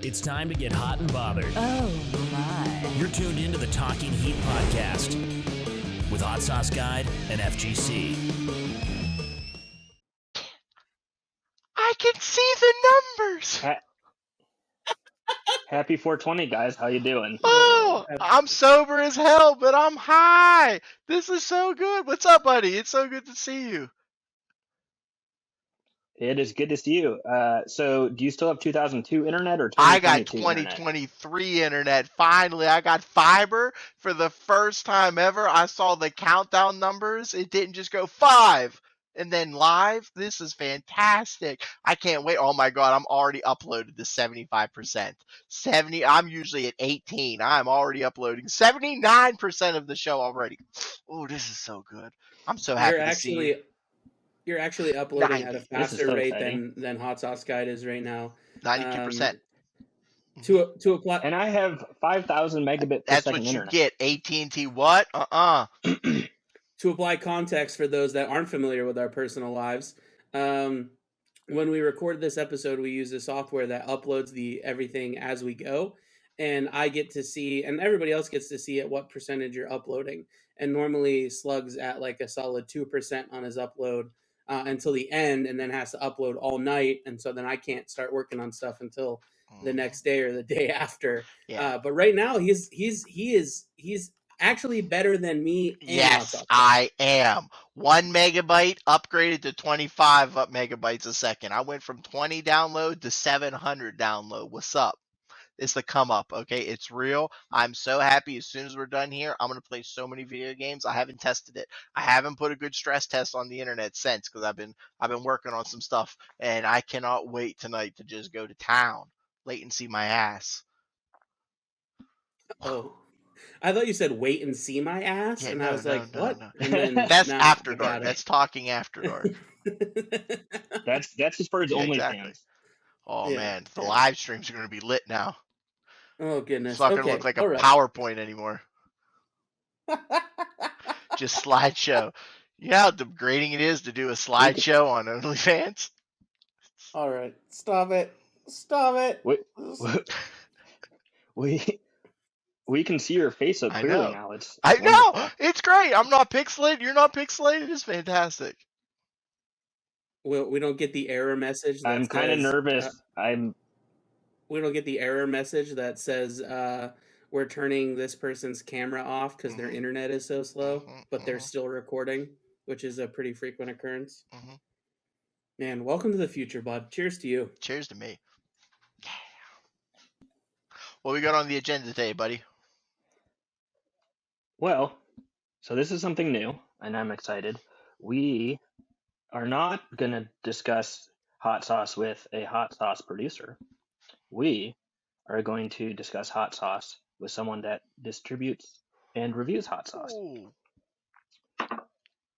It's time to get hot and bothered. Oh, my. You're tuned into the Talking Heat podcast with Hot Sauce Guide and FGC. I can see the numbers. Happy 420, guys. How you doing? Oh, I'm sober as hell, but I'm high. This is so good. What's up, buddy? It's so good to see you. It is good to see you. So do you still have 2002 internet or I got 2022 internet? 2023 internet. Finally, I got fiber for the first time ever. I saw the countdown numbers. It didn't just go 5 and then live. This is fantastic. I can't wait. Oh my God, I'm already uploaded to 75%. I'm usually at 18. I'm already uploading 79% of the show already. Oh, this is so good. I'm so happy to see you. You're actually uploading at a 90. faster so rate exciting. than Hot Sauce Guide is right now. 92%. To apply, And I have 5,000 megabit per That's second what you internet. get. AT&T what? to apply context for those that aren't familiar with our personal lives, when we record this episode, we use a software that uploads everything as we go, and I get to see, and everybody else gets to see at what percentage you're uploading. And normally Slug's at like a solid 2% on his upload until the end, and then has to upload all night, and so then I can't start working on stuff until the next day or the day after. Yeah. But right now he's actually better than me. And Yes, I am. 1 megabyte upgraded to 25 megabytes a second. I went from 20 download to 700 download. What's up? It's the come up, okay? It's real. I'm so happy. As soon as we're done here, I'm going to play so many video games. I haven't tested it. I haven't put a good stress test on the internet since, because I've been working on some stuff, and I cannot wait tonight to just go to town. Latency my ass. Oh, I thought you said wait and see my ass, Yeah, and no, I was no, like, no, what? no. And then That's now after I got dark. it. That's talking after dark. That's just for his Yeah, OnlyFans. exactly. Oh Yeah, man, the yeah. live streams are going to be lit now. Oh goodness. It's not going to Okay, look like a all right. PowerPoint anymore. Just slideshow. You know how degrading it is to do a slideshow on OnlyFans? All right, stop it. We can see your face so I clearly know. now. It's I know. wonderful. It's great. I'm not pixelated. You're not pixelated. It's fantastic. We don't get the error message. That I'm kind of says, nervous. we don't get the error message that says we're turning this person's camera off because their internet is so slow, but they're still recording, which is a pretty frequent occurrence. Man, welcome to the future, bud. Cheers to you. Cheers to me. What we got on the agenda today, buddy? Well, so this is something new, and I'm excited. We are not going to discuss hot sauce with a hot sauce producer. We are going to discuss hot sauce with someone that distributes and reviews hot sauce. Ooh.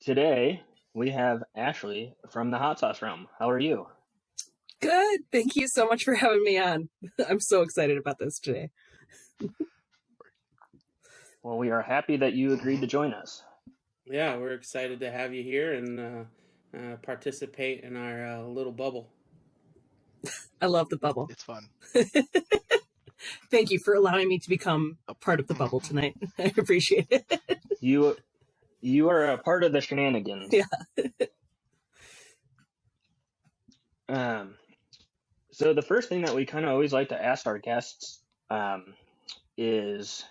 Today, we have Ashley from the Hot Sauce Realm. How are you? Good. Thank you so much for having me on. I'm so excited about this today. Well, we are happy that you agreed to join us. Yeah, we're excited to have you here and participate in our little bubble. I love the bubble. It's fun. Thank you for allowing me to become a part of the bubble tonight. I appreciate it. You are a part of the shenanigans. Yeah. So the first thing that we kind of always like to ask our guests is,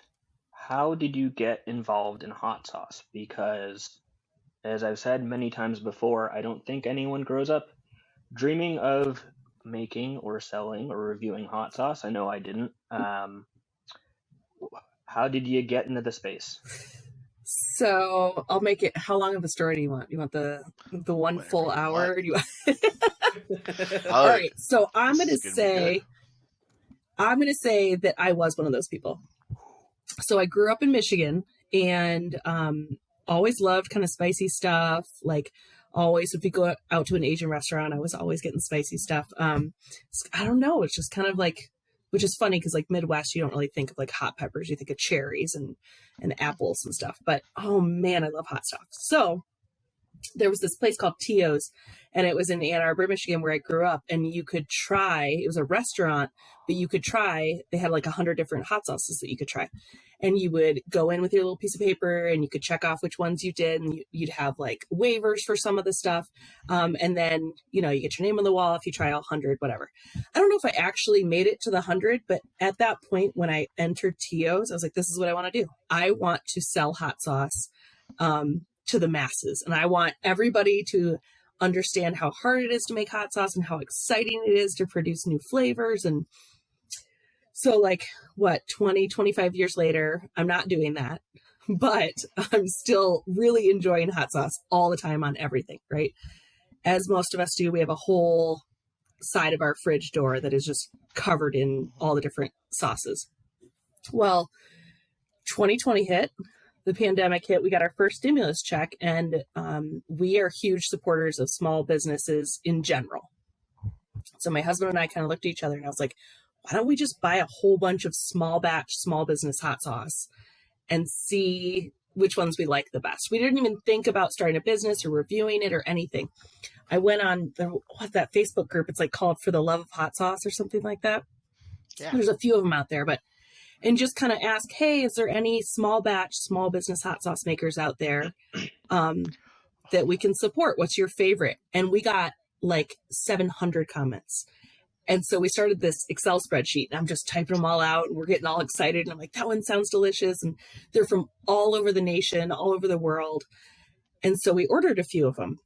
how did you get involved in hot sauce? Because, as I've said many times before, I don't think anyone grows up dreaming of making or selling or reviewing hot sauce. I know I didn't. How did you get into the space? So I'll make it. How long of a story do you want? You want the one Whatever full you hour? want. Or do you All right. So I'm going to say that I was one of those people. So I grew up in Michigan and always loved kind of spicy stuff. Like always, if we go out to an Asian restaurant, I was always getting spicy stuff. I don't know. It's just kind of like, which is funny because like Midwest, you don't really think of like hot peppers. You think of cherries and apples and stuff. But oh man, I love hot stuff. So there was this place called Tio's, and it was in Ann Arbor, Michigan, where I grew up. And you could try, it was a restaurant, but you could try, they had like 100 different hot sauces that you could try. And you would go in with your little piece of paper and you could check off which ones you did. And you'd have like waivers for some of the stuff. And then, you get your name on the wall if you try all 100, whatever. I don't know if I actually made it to the 100, but at that point when I entered Tio's, I was like, this is what I want to do. I want to sell hot sauce to the masses. And I want everybody to understand how hard it is to make hot sauce and how exciting it is to produce new flavors. And so 20, 25 years later, I'm not doing that, but I'm still really enjoying hot sauce all the time on everything, right? As most of us do, we have a whole side of our fridge door that is just covered in all the different sauces. Well, 2020 hit, the pandemic hit, we got our first stimulus check, and we are huge supporters of small businesses in general. So my husband and I kind of looked at each other and I was like, why don't we just buy a whole bunch of small batch, small business hot sauce and see which ones we like the best? We didn't even think about starting a business or reviewing it or anything. I went on that Facebook group. It's like called For the Love of Hot Sauce or something like that. Yeah. There's a few of them out there, and just kind of ask, hey, is there any small batch, small business hot sauce makers out there that we can support? What's your favorite? And we got like 700 comments. And so we started this Excel spreadsheet, and I'm just typing them all out, and we're getting all excited. And I'm like, that one sounds delicious. And they're from all over the nation, all over the world. And so we ordered a few of them.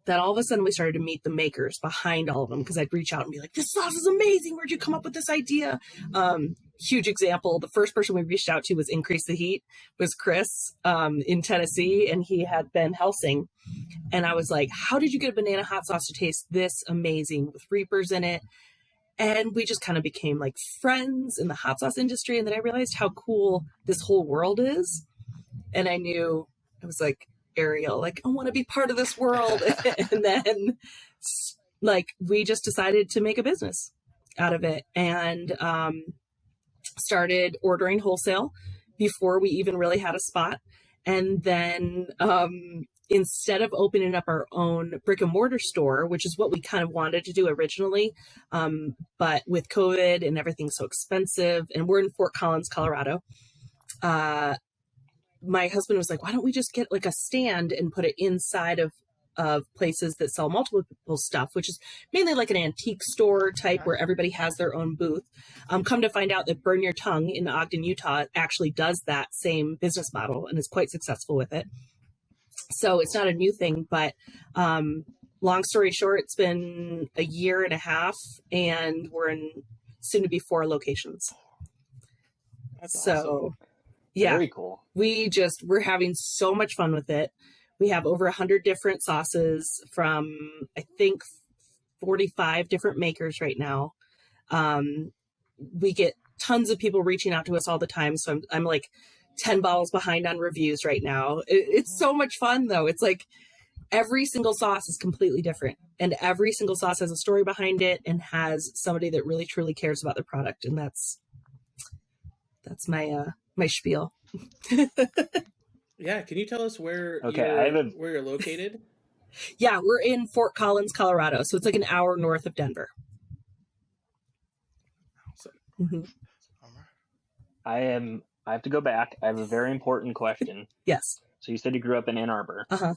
Then all of a sudden we started to meet the makers behind all of them, because I'd reach out and be like, this sauce is amazing. Where'd you come up with this idea? Huge example. The first person we reached out to was Increase the Heat, was Chris in Tennessee, and he had Ben Helsing. And I was like, how did you get a banana hot sauce to taste this amazing with Reapers in it? And we just kind of became like friends in the hot sauce industry. And then I realized how cool this whole world is. And I knew, I was like, Ariel, like, I want to be part of this world. And then we just decided to make a business out of it, and started ordering wholesale before we even really had a spot. And then instead of opening up our own brick and mortar store, which is what we kind of wanted to do originally, but with COVID and everything so expensive, and we're in Fort Collins, Colorado, my husband was like, why don't we just get like a stand and put it inside of places that sell multiple stuff, which is mainly like an antique store type where everybody has their own booth. Come to find out that Burn Your Tongue in Ogden, Utah actually does that same business model and is quite successful with it. So it's not a new thing, but long story short, it's been a year and a half, and we're in soon to be 4 locations. That's awesome. Yeah, very cool. We're having so much fun with it. We have over 100 different sauces from, I think, 45 different makers right now. We get tons of people reaching out to us all the time. So I'm like 10 bottles behind on reviews right now. It's so much fun though. It's like every single sauce is completely different, and every single sauce has a story behind it and has somebody that really truly cares about the product. And that's my spiel. Yeah, can you tell us where where you're located? Yeah, we're in Fort Collins, Colorado, so it's like an hour north of Denver. Mm-hmm. I have to go back. I have a very important question. Yes. So you said you grew up in Ann Arbor. Uh-huh.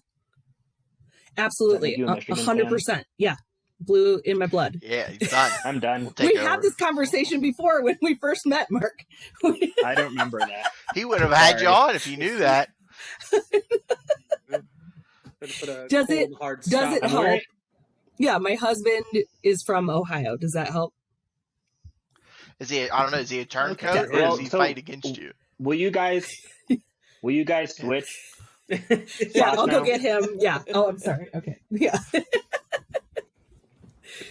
Absolutely. 100%. Yeah. Blue in my blood. Yeah, he's done. I'm done. We had this conversation before when we first met, Mark. I don't remember that. He would have had you on if he knew that. Does it help? Yeah, my husband is from Ohio. Does that help? Is he? I don't know. Is he a turncoat, or does he fight against you? Will you guys switch? Yeah, I'll go get him. Yeah. Oh, I'm sorry. Okay. Yeah.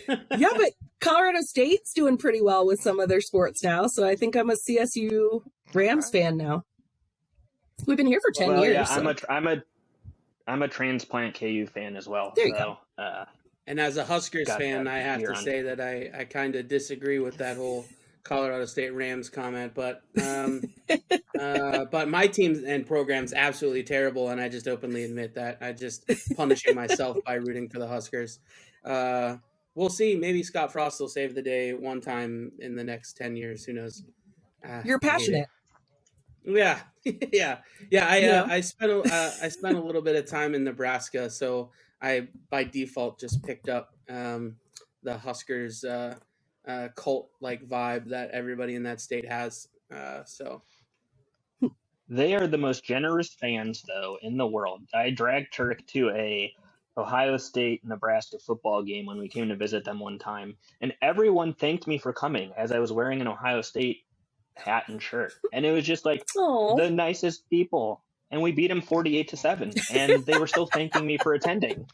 Yeah, but Colorado State's doing pretty well with some of their sports now, so I think I'm a CSU Rams fan now. We've been here for 10 years. Yeah, so. I'm a transplant KU fan as well. There you go. And as a Huskers fan, I have to say that I kind of disagree with that whole Colorado State Rams comment, but my team and program's absolutely terrible, and I just openly admit that. I just punishing myself by rooting for the Huskers. We'll see. Maybe Scott Frost will save the day one time in the next 10 years. Who knows? You're passionate. Yeah, yeah. I spent I spent a little bit of time in Nebraska, so I by default just picked up the Huskers cult like vibe that everybody in that state has. So They are the most generous fans, though, in the world. I dragged Turk to a Ohio State Nebraska football game when we came to visit them one time, and everyone thanked me for coming as I was wearing an Ohio State hat and shirt, and it was just like the nicest people. And we beat them 48-7, and they were still thanking me for attending.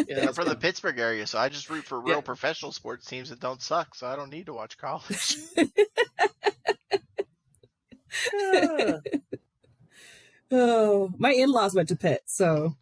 Yeah, I'm from the Pittsburgh area, so I just root for real professional sports teams that don't suck, so I don't need to watch college. Oh, my in-laws went to Pitt, so.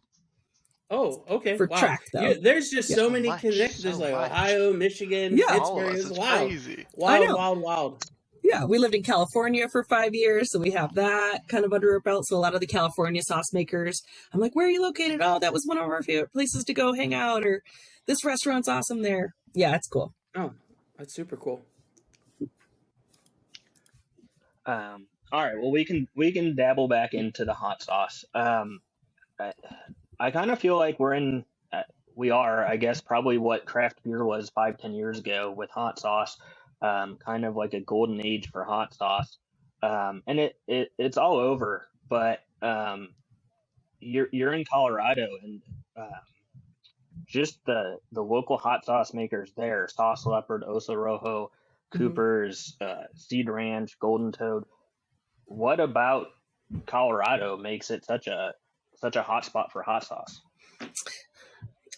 Oh, okay. For track, though. There's just so many connections. There's like Ohio, Michigan, Pittsburgh. It's wild. Crazy. Wild. Yeah, we lived in California for 5 years, so we have that kind of under our belt. So a lot of the California sauce makers, I'm like, where are you located? Oh, that was one of our favorite places to go hang out, or this restaurant's awesome there. Yeah, it's cool. Oh, that's super cool. All right, well, we can dabble back into the hot sauce. I kind of feel like we are, I guess, probably what craft beer was 5-10 years ago with hot sauce. Kind of like a golden age for hot sauce. And it's all over, but you're in Colorado, and just the local hot sauce makers there, Sauce Leopard, Oso Rojo, Cooper's, Seed Ranch, Golden Toad. What about Colorado makes it such a hot spot for hot sauce?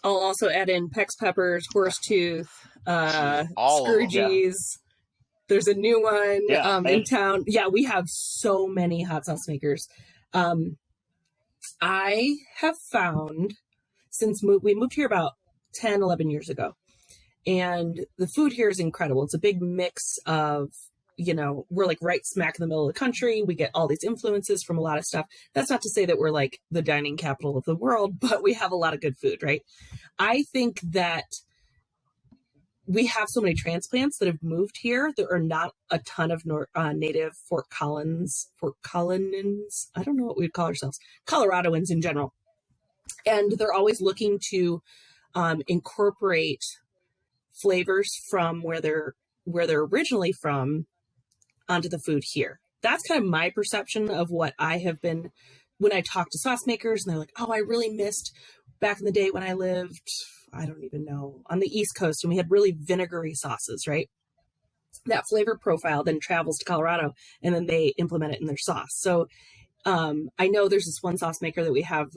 I'll also add in Peck's Peppers, Horsetooth, Scourgie's. There's a new one in town. Yeah, we have so many hot sauce makers. I have found, since we moved here about 10, 11 years ago, and the food here is incredible. It's a big mix of, we're like right smack in the middle of the country. We get all these influences from a lot of stuff. That's not to say that we're like the dining capital of the world, but we have a lot of good food, right? I think that we have so many transplants that have moved here. There are not a ton of native Fort Collins. I don't know what we'd call ourselves. Coloradoans in general. And they're always looking to incorporate flavors from where they're originally from onto the food here. That's kind of my perception of what I have been when I talk to sauce makers, and they're like, oh, I really missed back in the day when I lived, I don't even know, on the East Coast, and we had really vinegary sauces, right? That flavor profile then travels to Colorado, and then they implement it in their sauce. So I know there's this one sauce maker that we have,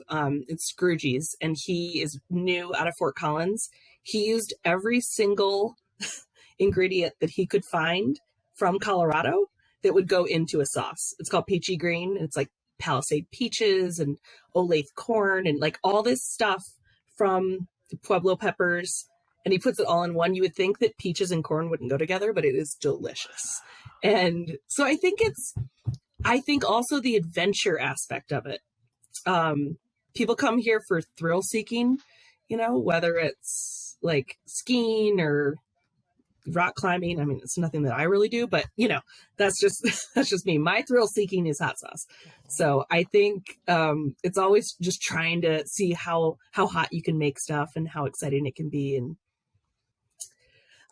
it's Scourgie's, and he is new out of Fort Collins. He used every single ingredient that he could find from Colorado that would go into a sauce. It's called Peachy Green, and it's like Palisade peaches and Olathe corn and like all this stuff from the Pueblo peppers, and he puts it all in one. You would think that peaches and corn wouldn't go together, but it is delicious. And so I think also the adventure aspect of it. People come here for thrill seeking, whether it's like skiing or rock climbing. I mean, it's nothing that I really do, but that's just me. My thrill seeking is hot sauce. So I think it's always just trying to see how hot you can make stuff and how exciting it can be. And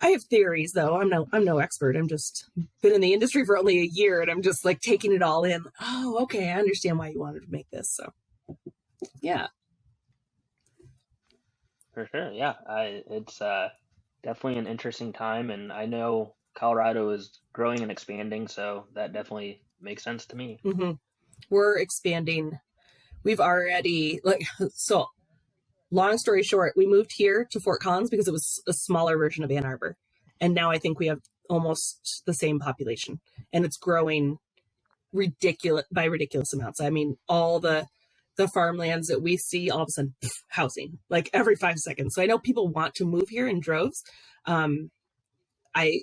I have theories, though. I'm no expert. I'm just been in the industry for only a year, and I'm just like taking it all in. Oh, okay, I understand why you wanted to make this. So yeah, for sure. Yeah, it's definitely an interesting time, and I know Colorado is growing and expanding, so that definitely makes sense to me. Mm-hmm. We're expanding. We've already so. Long story short, we moved here to Fort Collins because it was a smaller version of Ann Arbor, and now I think we have almost the same population, and it's growing ridiculous amounts. I mean, all the farmlands that we see, all of a sudden, housing like every 5 seconds. So I know people want to move here in droves. I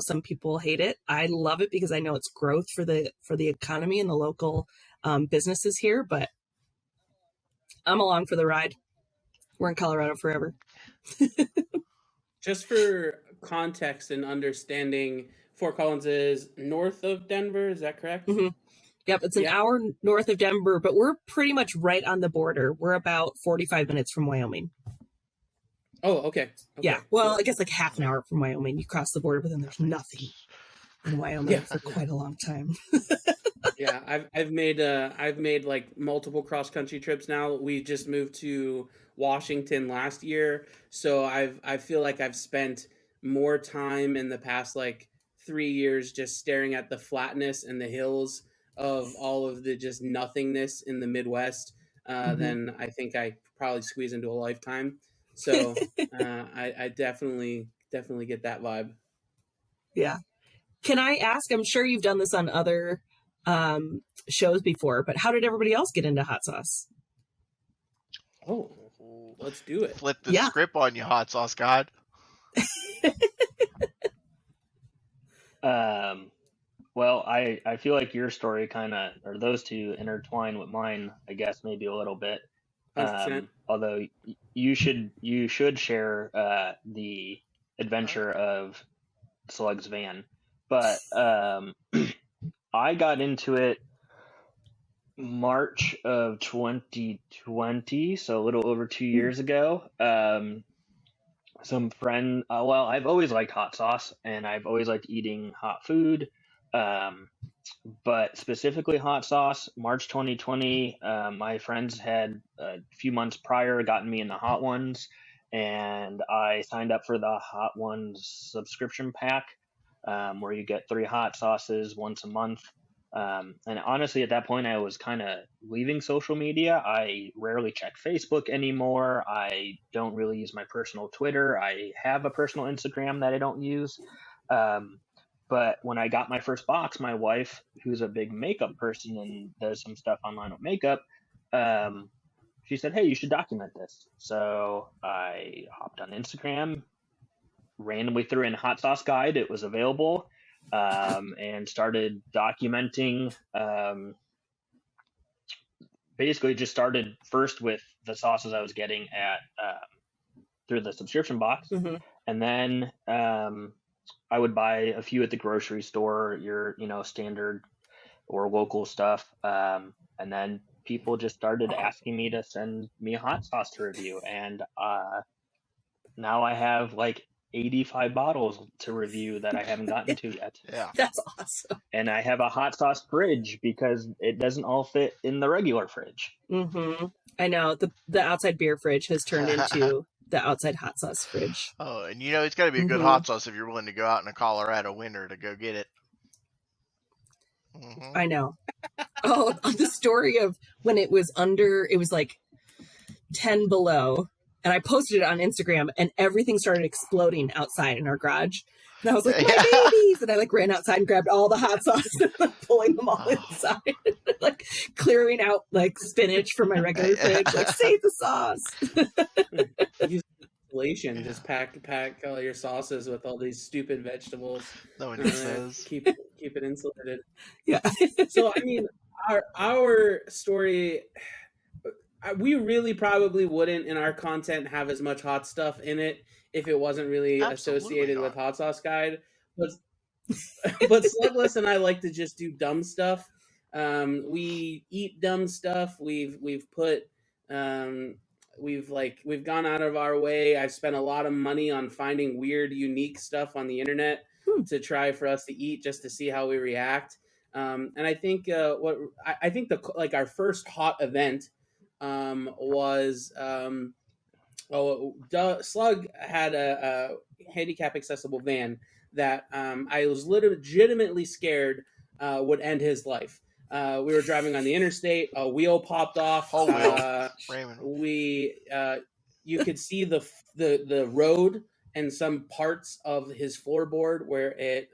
some people hate it. I love it because I know it's growth for the economy and the local businesses here, but I'm along for the ride. We're in Colorado forever. Just for context and understanding, Fort Collins is north of Denver. Is that correct? Mm-hmm. Yep, it's an hour north of Denver, but we're pretty much right on the border. We're about 45 minutes from Wyoming. Oh, okay. Yeah, well, I guess like half an hour from Wyoming. You cross the border, but then there's nothing in Wyoming for quite a long time. Yeah, I've made like multiple cross country trips now. We just moved to Washington last year, so I feel like I've spent more time in the past like 3 years just staring at the flatness and the hills of all of the just nothingness in the Midwest than I think I probably squeeze into a lifetime. So I definitely get that vibe. Yeah. Can I ask, I'm sure you've done this on other shows before, but how did everybody else get into hot sauce? Oh, let's do it. Flip the script on you, hot sauce god. Well, I feel like your story kind of, or those two intertwine with mine, I guess, maybe a little bit. Although you should share the adventure of Slug's van. But I got into it March of 2020, so a little over 2 years ago. Some friend, well, I've always liked hot sauce, and I've always liked eating hot food. But specifically hot sauce, March 2020, my friends had a few months prior gotten me into Hot Ones, and I signed up for the Hot Ones subscription pack, where you get 3 hot sauces once a month. And honestly, at that point, I was kind of leaving social media. I rarely check Facebook anymore. I don't really use my personal Twitter. I have a personal Instagram that I don't use. But when I got my first box, my wife, who's a big makeup person and does some stuff online with makeup, she said, "Hey, you should document this." So I hopped on Instagram, randomly threw in hot sauce guide. It was available, and started documenting. Basically, just started first with the sauces I was getting at through the subscription box, and then I would buy a few at the grocery store, your standard or local stuff, and then people just started asking me to send me a hot sauce to review, and now I have like 85 bottles to review that I haven't gotten to yet. Yeah, that's awesome. And I have a hot sauce fridge because it doesn't all fit in the regular fridge. I know the outside beer fridge has turned into the outside hot sauce fridge. Oh, and it's got to be a good hot sauce if you're willing to go out in a Colorado winter to go get it. I know. Oh, the story of when it was like 10 below, and I posted it on Instagram, and everything started exploding outside in our garage. And I was like, my babies! And I like ran outside and grabbed all the hot sauce and like pulling them all inside, like clearing out like spinach from my regular fridge, like save the sauce. Use insulation. Just pack all your sauces with all these stupid vegetables. No one says. Keep it insulated. Yeah. So I mean, our story. We really probably wouldn't in our content have as much hot stuff in it if it wasn't really associated with Hot Sauce Guide. But Slugless and I like to just do dumb stuff. We eat dumb stuff. We've gone out of our way. I've spent a lot of money on finding weird, unique stuff on the internet to try for us to eat just to see how we react. And I think our first hot event was Slug had a handicap accessible van that I was legitimately scared would end his life. We were driving on the interstate, a wheel popped off. You could see the road and some parts of his floorboard where it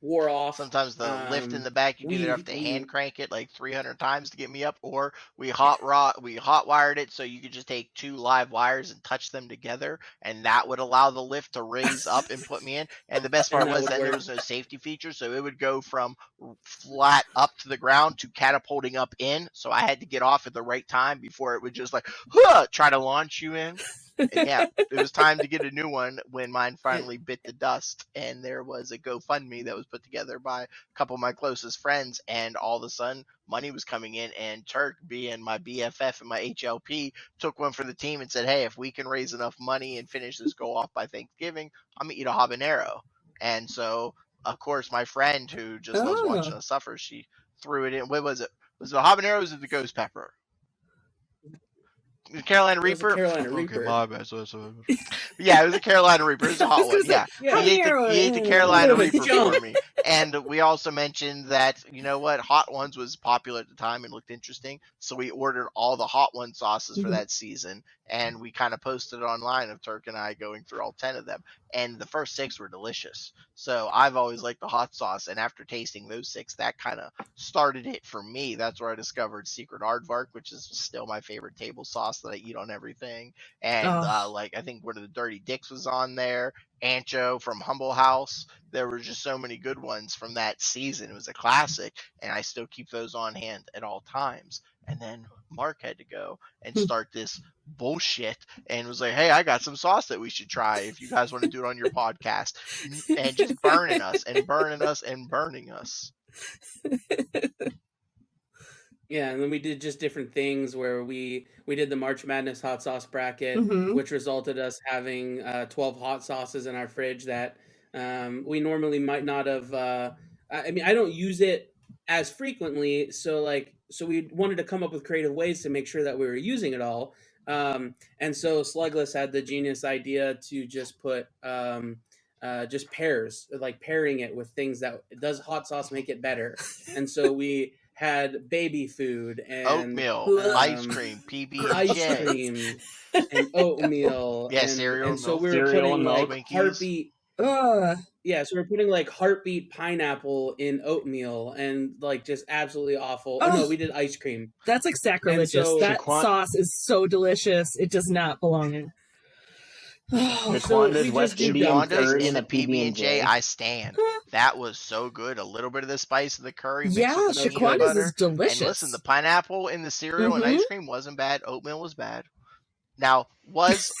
wore off. Sometimes the lift in the back, you either have to hand crank it like 300 times to get me up, or we hot wired it so you could just take 2 live wires and touch them together, and that would allow the lift to raise up and put me in. And the best part was then there was no safety feature, so it would go from flat up to the ground to catapulting up in. So I had to get off at the right time before it would just like try to launch you in. And yeah, it was time to get a new one when mine finally bit the dust, and there was a GoFundMe that was put together by a couple of my closest friends, and all of a sudden money was coming in, and Turk, being my BFF and my HLP, took one for the team and said, hey, if we can raise enough money and finish this go off by Thanksgiving, I'm gonna eat a habanero. And so of course my friend who just loves watching us suffer, she threw it in. What was it? Was it the habanero or was it the ghost pepper? The Carolina Reaper? Carolina Reaper. Okay, my bad. Yeah, it was a Carolina Reaper. It was a hot one. Yeah. He ate the Carolina Reaper for me. And we also mentioned that, you know what, hot ones was popular at the time and looked interesting. So we ordered all the hot one sauces for that season. And we kind of posted it online of Turk and I going through all 10 of them. And the first 6 were delicious. So I've always liked the hot sauce. And after tasting those 6, that kind of started it for me. That's where I discovered Secret Aardvark, which is still my favorite table sauce that I eat on everything. And like I think one of the Dirty Dicks was on there. Ancho from Humble House. There were just so many good ones from that season. It was a classic, and I still keep those on hand at all times. And then Mark had to go and start this bullshit and was like, hey, I got some sauce that we should try if you guys want to do it on your podcast. And just burning us and burning us and burning us. Yeah, and then we did just different things where we did the March Madness hot sauce bracket, which resulted us having 12 hot sauces in our fridge that we normally might not have. I mean, I don't use it as frequently, so we wanted to come up with creative ways to make sure that we were using it all. And so Slugless had the genius idea to just put just pairs, like pairing it with things that does hot sauce make it better. And so we had baby food and oatmeal, ice cream, PB&J, ice cream, and oatmeal. Yeah, and, cereal. And so we were cereal putting like Twinkies. heartbeat. Yeah, so we're putting like heartbeat pineapple in oatmeal and like just absolutely awful. Oh no, we did ice cream. That's like sacrilegious. So that sauce is so delicious. It does not belong in. Shaquanda's West Indian curry and the PB&J, I stand. That was so good. A little bit of the spice of the curry. Yeah, Shaquanda's is delicious. And listen, the pineapple in the cereal and ice cream wasn't bad. Oatmeal was bad. Now, was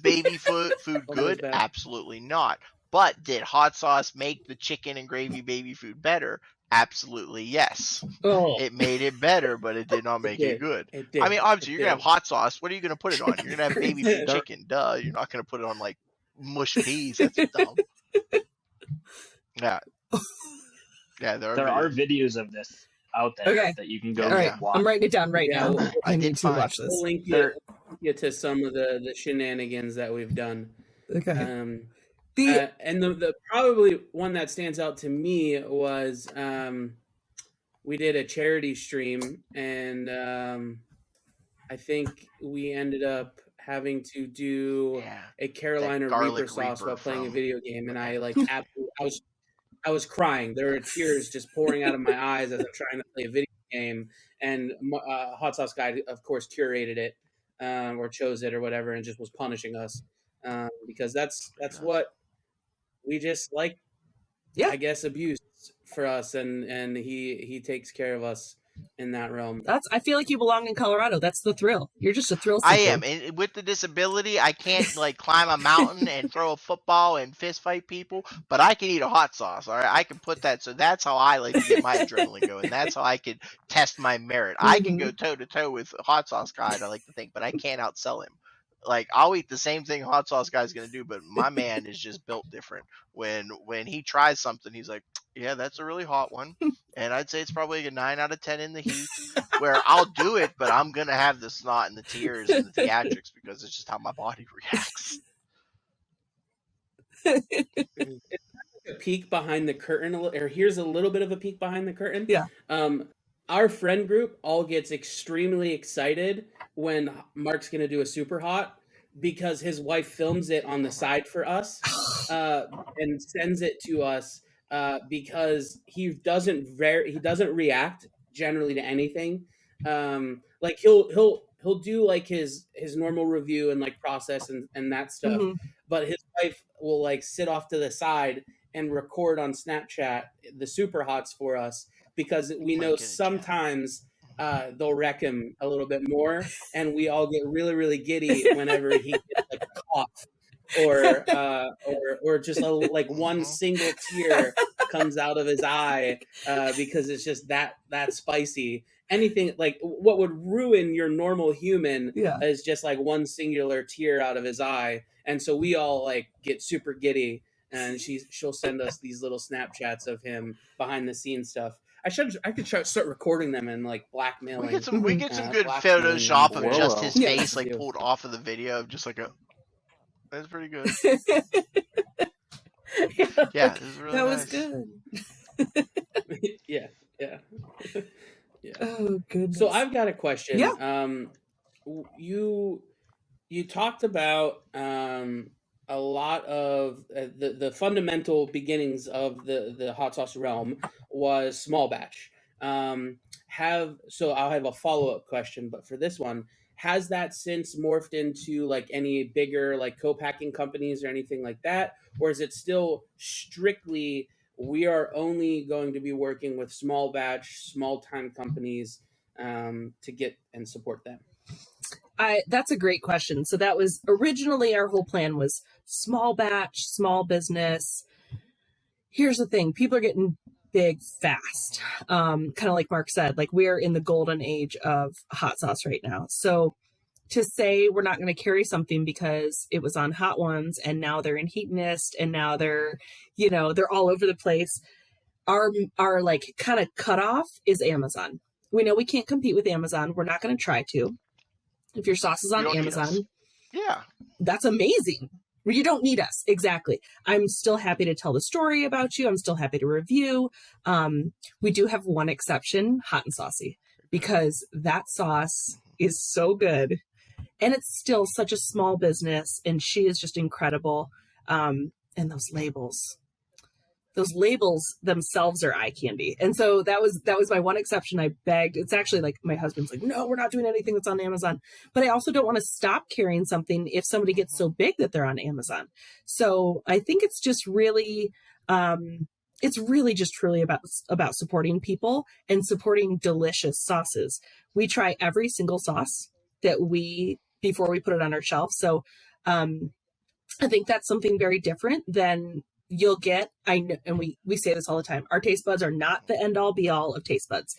baby food good? Absolutely not. But did hot sauce make the chicken and gravy baby food better? Absolutely yes. It made it better, but it did not make it good. I mean, obviously, you're going to have hot sauce. What are you going to put it on? You're going to have baby food chicken. Duh. You're not going to put it on, like, mushed peas. That's dumb. Yeah. Yeah, there are videos of this out there that you can go watch. I'm writing it down right now. I need to watch this. We'll link you to some of the shenanigans that we've done. Okay. And the probably one that stands out to me was we did a charity stream, and I think we ended up having to do a Carolina Reaper sauce while playing a video game, and I like absolutely, I was crying. There were tears just pouring out of my eyes as I'm trying to play a video game, and Hot Sauce Guy, of course, curated it or chose it or whatever, and just was punishing us because that's what we just like. I guess abuse for us, and he takes care of us in that realm. I feel like you belong in Colorado. That's the thrill. You're just a thrill seeker. I am, and with the disability, I can't like climb a mountain and throw a football and fist fight people, but I can eat a hot sauce. All right, I can put that. So that's how I like to get my adrenaline going. That's how I can test my merit. I can go toe to toe with a Hot Sauce Guy, I like to think, but I can't outsell him. Like, I'll eat the same thing Hot Sauce Guy's going to do, but my man is just built different. When he tries something, he's like, yeah, that's a really hot one. And I'd say it's probably like a 9 out of 10 in the heat, where I'll do it, but I'm going to have the snot and the tears and the theatrics because it's just how my body reacts. It's a peek behind the curtain, or here's a little bit of a peek behind the curtain. Yeah. Our friend group all gets extremely excited when Mark's going to do a super hot because his wife films it on the side for us and sends it to us because he doesn't react generally to anything. Like he'll do like his normal review and like process and that stuff, but his wife will like sit off to the side and record on Snapchat the super hots for us, because we know sometimes they'll wreck him a little bit more, and we all get really, really giddy whenever he gets like a cough or just like one single tear comes out of his eye, because it's just that spicy. Anything like what would ruin your normal human is just like one singular tear out of his eye, and so we all like get super giddy. And she'll send us these little Snapchats of him behind the scenes stuff. I could start recording them and like blackmailing. We get some good Photoshop of just his face like pulled off of the video of just like a. That's pretty good. Yeah, this is really that nice. was good. yeah. Oh, goodness. So I've got a question. Yeah. You talked about a lot of the fundamental beginnings of the hot sauce realm was small batch. I'll have a follow-up question, but for this one, has that since morphed into like any bigger like co-packing companies or anything like that, or is it still strictly we are only going to be working with small batch, small time companies to get and support them? That's a great question. So that was originally our whole plan was small batch, small business. Here's the thing. People are getting big fast. Kind of like Mark said, like we're in the golden age of hot sauce right now. So to say we're not going to carry something because it was on Hot Ones and now they're in Heatonist and now they're all over the place. Our like kind of cutoff is Amazon. We know we can't compete with Amazon. We're not going to try to. If your sauce is on Amazon, that's amazing. You don't need us. Exactly. I'm still happy to tell the story about you. I'm still happy to review. We do have one exception, Hot and Saucy, because that sauce is so good. And it's still such a small business. And she is just incredible. And those labels themselves are eye candy. And so that was my one exception. I begged. It's actually like my husband's like, no, we're not doing anything that's on Amazon. But I also don't want to stop carrying something if somebody gets so big that they're on Amazon. So I think it's just really, just truly about supporting people and supporting delicious sauces. We try every single sauce before we put it on our shelf. So I think that's something very different than you'll get. I know, and we say this all the time. Our taste buds are not the end all be all of taste buds.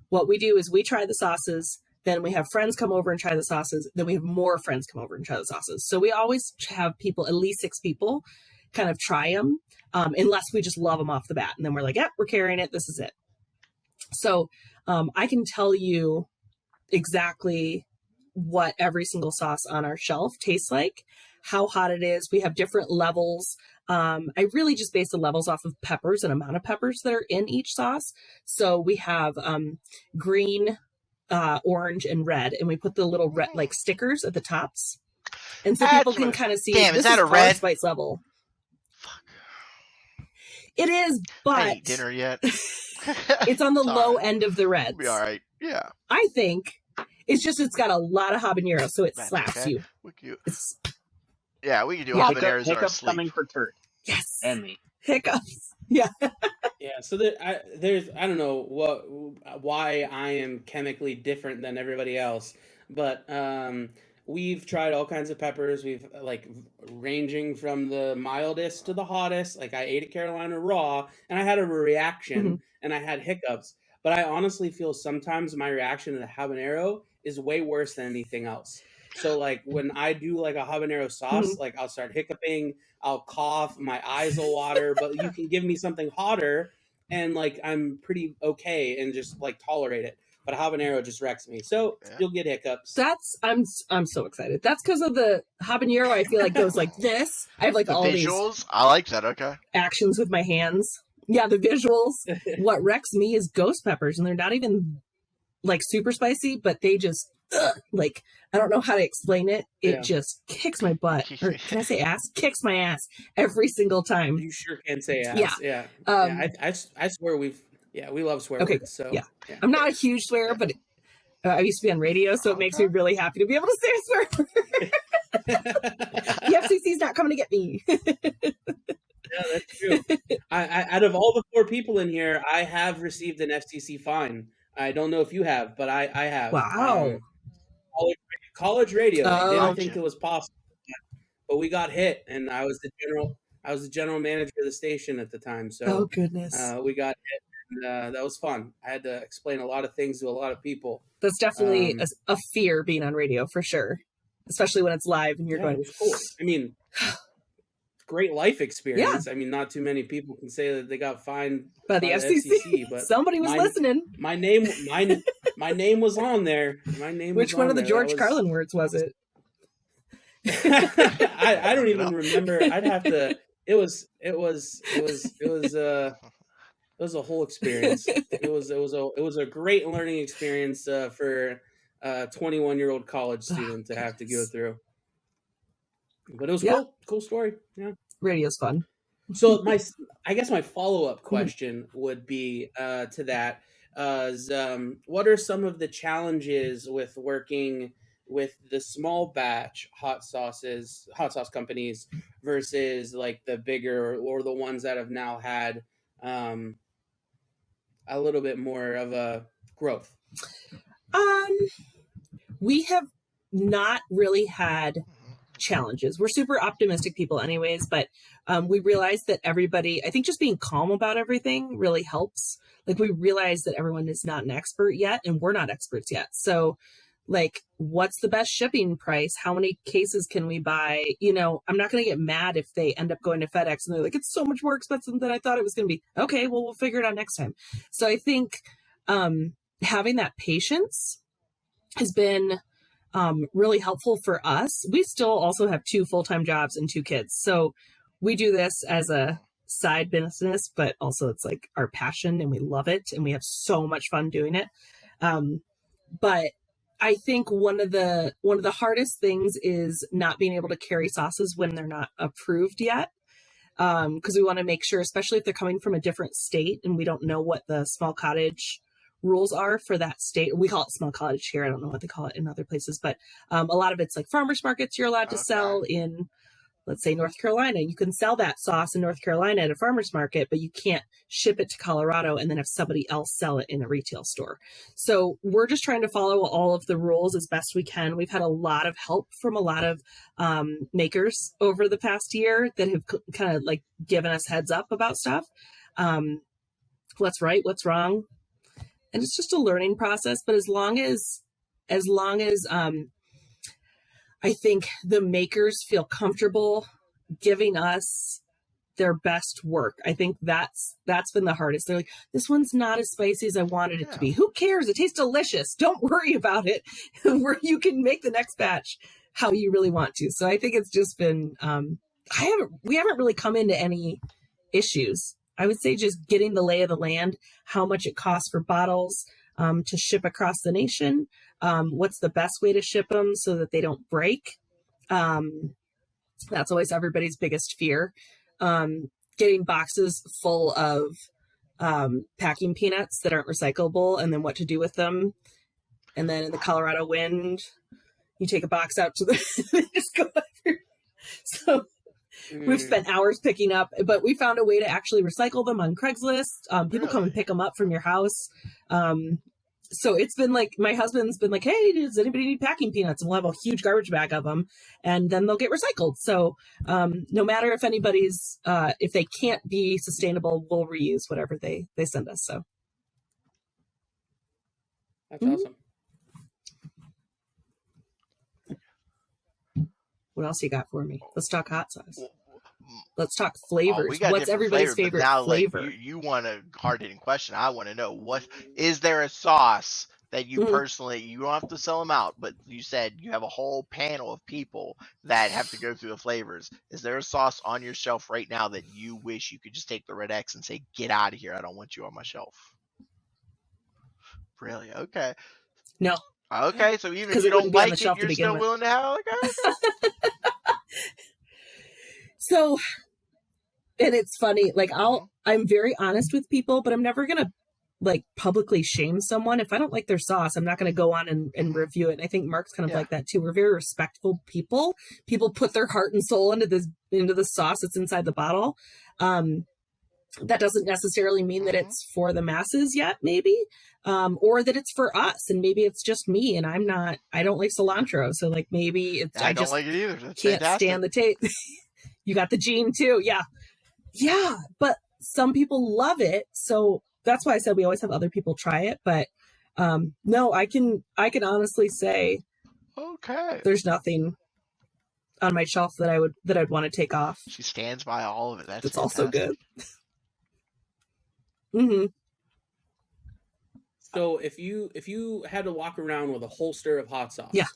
What we do is we try the sauces, then we have friends come over and try the sauces, then we have more friends come over and try the sauces. So we always have people, at least 6 people, kind of try them, unless we just love them off the bat. And then we're like, yep, we're carrying it. This is it. So I can tell you exactly what every single sauce on our shelf tastes like, how hot it is. We have different levels. I really just base the levels off of peppers and amount of peppers that are in each sauce. So we have green, orange, and red, and we put the little red like stickers at the tops, and so people can kind of see. Damn, this is that a red spice level? Fuck. It is, but I ain't dinner yet. It's on the low end of the reds. We'll be all right. Yeah. I think it's got a lot of habanero, so it slaps you. We can do habaneros in our hiccups sleep. Coming for Turk. Yes. And me. Hiccups. Yeah. Yeah. So there's I don't know why I am chemically different than everybody else, but we've tried all kinds of peppers. We've like ranging from the mildest to the hottest. Like I ate a Carolina raw and I had a reaction and I had hiccups. But I honestly feel sometimes my reaction to the habanero is way worse than anything else. So like when I do like a habanero sauce, like I'll start hiccuping, I'll cough, my eyes will water, but you can give me something hotter and like I'm pretty okay and just like tolerate it. But habanero just wrecks me. So you'll get hiccups. I'm so excited. That's because of the habanero. I feel like goes like this. I have like the all visuals. These I like that. Okay. actions with my hands. Yeah, the visuals. What wrecks me is ghost peppers, and they're not even like super spicy, but they just like, I don't know how to explain it. It Yeah. just kicks my butt. Or can I say ass? Kicks my ass every single time. You sure can say ass. Yeah. Yeah. Um, I swear we love swear Okay, words. So yeah. I'm not a huge swearer, but I used to be on radio, so it makes me really happy to be able to say a swear word. The FCC's not coming to get me. Yeah, that's true. I out of all the 4 people in here, I have received an FCC fine. I don't know if you have, but I have. Wow. College radio. I didn't Oh. think it was possible, but we got hit, and I was the general manager of the station at the time. So Oh, goodness. we got hit, and that was fun. I had to explain a lot of things to a lot of people. That's definitely a fear being on radio for sure, especially when it's live and you're Yeah, going, it was cool. I mean, great life experience. I mean, not too many people can say that they got fined by the FCC, but somebody was listening. My name was on there. My name. Which one of the George Carlin words was it? I don't even remember. I'd have to. It was a whole experience. It was a great learning experience for a 21-year-old college student to have to go through. But it was cool story. Yeah, radio's fun. So I guess my follow-up question would be to that is what are some of the challenges with working with the small batch hot sauce companies versus like the bigger or the ones that have now had a little bit more of a growth? We have not really had challenges. We're super optimistic people anyways, but we realize that everybody, I think just being calm about everything really helps. Like we realize that everyone is not an expert yet and we're not experts yet. So like, what's the best shipping price? How many cases can we buy? You know, I'm not going to get mad if they end up going to FedEx and they're like, it's so much more expensive than I thought it was going to be. Okay, well, we'll figure it out next time. So I think having that patience has been really helpful for us. We still also have 2 full-time jobs and 2 kids. So we do this as a side business, but also it's like our passion and we love it and we have so much fun doing it. But I think one of the hardest things is not being able to carry sauces when they're not approved yet. Because we want to make sure, especially if they're coming from a different state and we don't know what the small cottage rules are for that state. We call it small cottage here. I don't know what they call it in other places, but a lot of it's like farmers markets you're allowed to sell in, let's say, North Carolina. You can sell that sauce in North Carolina at a farmer's market, but you can't ship it to Colorado and then have somebody else sell it in a retail store. So we're just trying to follow all of the rules as best we can. We've had a lot of help from a lot of makers over the past year that have kind of like given us heads up about stuff. What's right, what's wrong. And it's just a learning process. But as long as I think the makers feel comfortable giving us their best work. I think that's been the hardest. They're like, this one's not as spicy as I wanted it to be. Who cares? It tastes delicious. Don't worry about it. Where you can make the next batch how you really want to. So I think it's just been, we haven't really come into any issues. I would say just getting the lay of the land, how much it costs for bottles to ship across the nation. What's the best way to ship them so that they don't break? That's always everybody's biggest fear. Getting boxes full of packing peanuts that aren't recyclable and then what to do with them. And then in the Colorado wind, you take a box out to the, just go over. So we've spent hours picking up, but we found a way to actually recycle them on Craigslist. People come and pick them up from your house. So it's been like, my husband's been like, hey, does anybody need packing peanuts? And we'll have a huge garbage bag of them and then they'll get recycled. So no matter if anybody's, if they can't be sustainable, we'll reuse whatever they send us. So that's awesome. What else you got for me? Let's talk hot sauce. Let's talk flavors. Oh, What's everybody's favorite flavor? Like, you want a hard-hitting question. I want to know, what is there a sauce that you personally, you don't have to sell them out, but you said you have a whole panel of people that have to go through the flavors. Is there a sauce on your shelf right now that you wish you could just take the red X and say, get out of here, I don't want you on my shelf? Really? Okay. No. Okay, so even if 'Cause you it wouldn't don't be on the like shelf it, to you're begin still with. willing to have it? Okay. So, and it's funny, like Mhm. I'm very honest with people, but I'm never gonna like publicly shame someone. If I don't like their sauce, I'm not gonna go on and Mhm. review it. And I think Mark's kind of Yeah. like that too. We're very respectful people. People put their heart and soul into the sauce that's inside the bottle. That doesn't necessarily mean that Mhm. it's for the masses yet, maybe, or that it's for us, and maybe it's just me, and I don't like cilantro, so like maybe it's I I don't just like it either. That's can't fantastic. stand the taste. You got the gene too, yeah, but some people love it, so that's why I said we always have other people try it. But no, I can honestly say Okay. there's nothing on my shelf that I'd want to take off. She stands by all of it. That's also fantastic. good. Mm-hmm. So if you had to walk around with a holster of hot sauce, Yeah.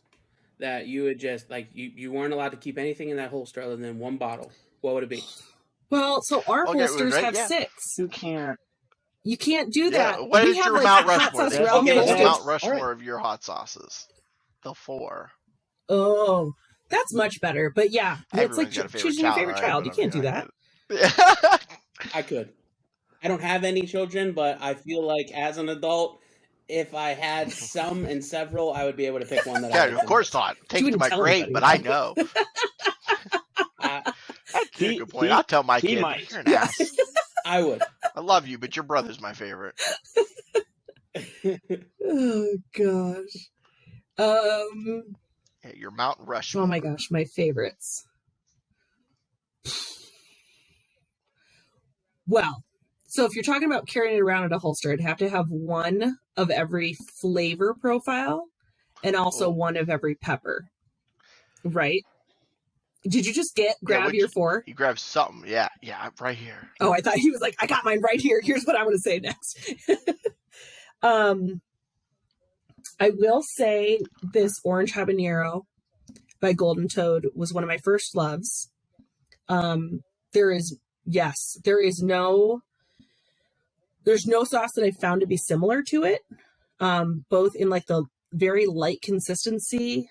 that you would just like you weren't allowed to keep anything in that holster other than one bottle, what would it be? Well, so our Okay, holsters right, have yeah. 6. You can't. You can't do Yeah. that. What We is have your like Mount a hot Rushmore? sauce Then? realm Give us holster. Mount Rushmore All right. of your hot sauces. The 4. Oh, that's much better. But yeah, it's like Everyone's got a favorite choosing your child, favorite right? child. But You I can't mean, do I that. get it. I could. I don't have any children, but I feel like as an adult, if I had some and several, I would be able to pick one that I Yeah, liked of the course most. not. Take You it to wouldn't my tell grave, anybody, but I though. know. That's a good point. he- I'll tell my he kid, might. you're an Yeah. ass. I would. I love you, but your brother's my favorite. Oh gosh. Yeah, your Mount Rushmore. Oh my gosh, my favorites. Well, so if you're talking about carrying it around in a holster, it'd have to have one of every flavor profile and also Oh. one of every pepper. Right? Did you just grab what'd your you- 4? He grabs something. Yeah, right here. Oh, I thought he was like, I got mine right here. Here's what I'm going to say next. I will say this orange habanero by Golden Toad was one of my first loves. There's no sauce that I found to be similar to it. Both in like the very light consistency.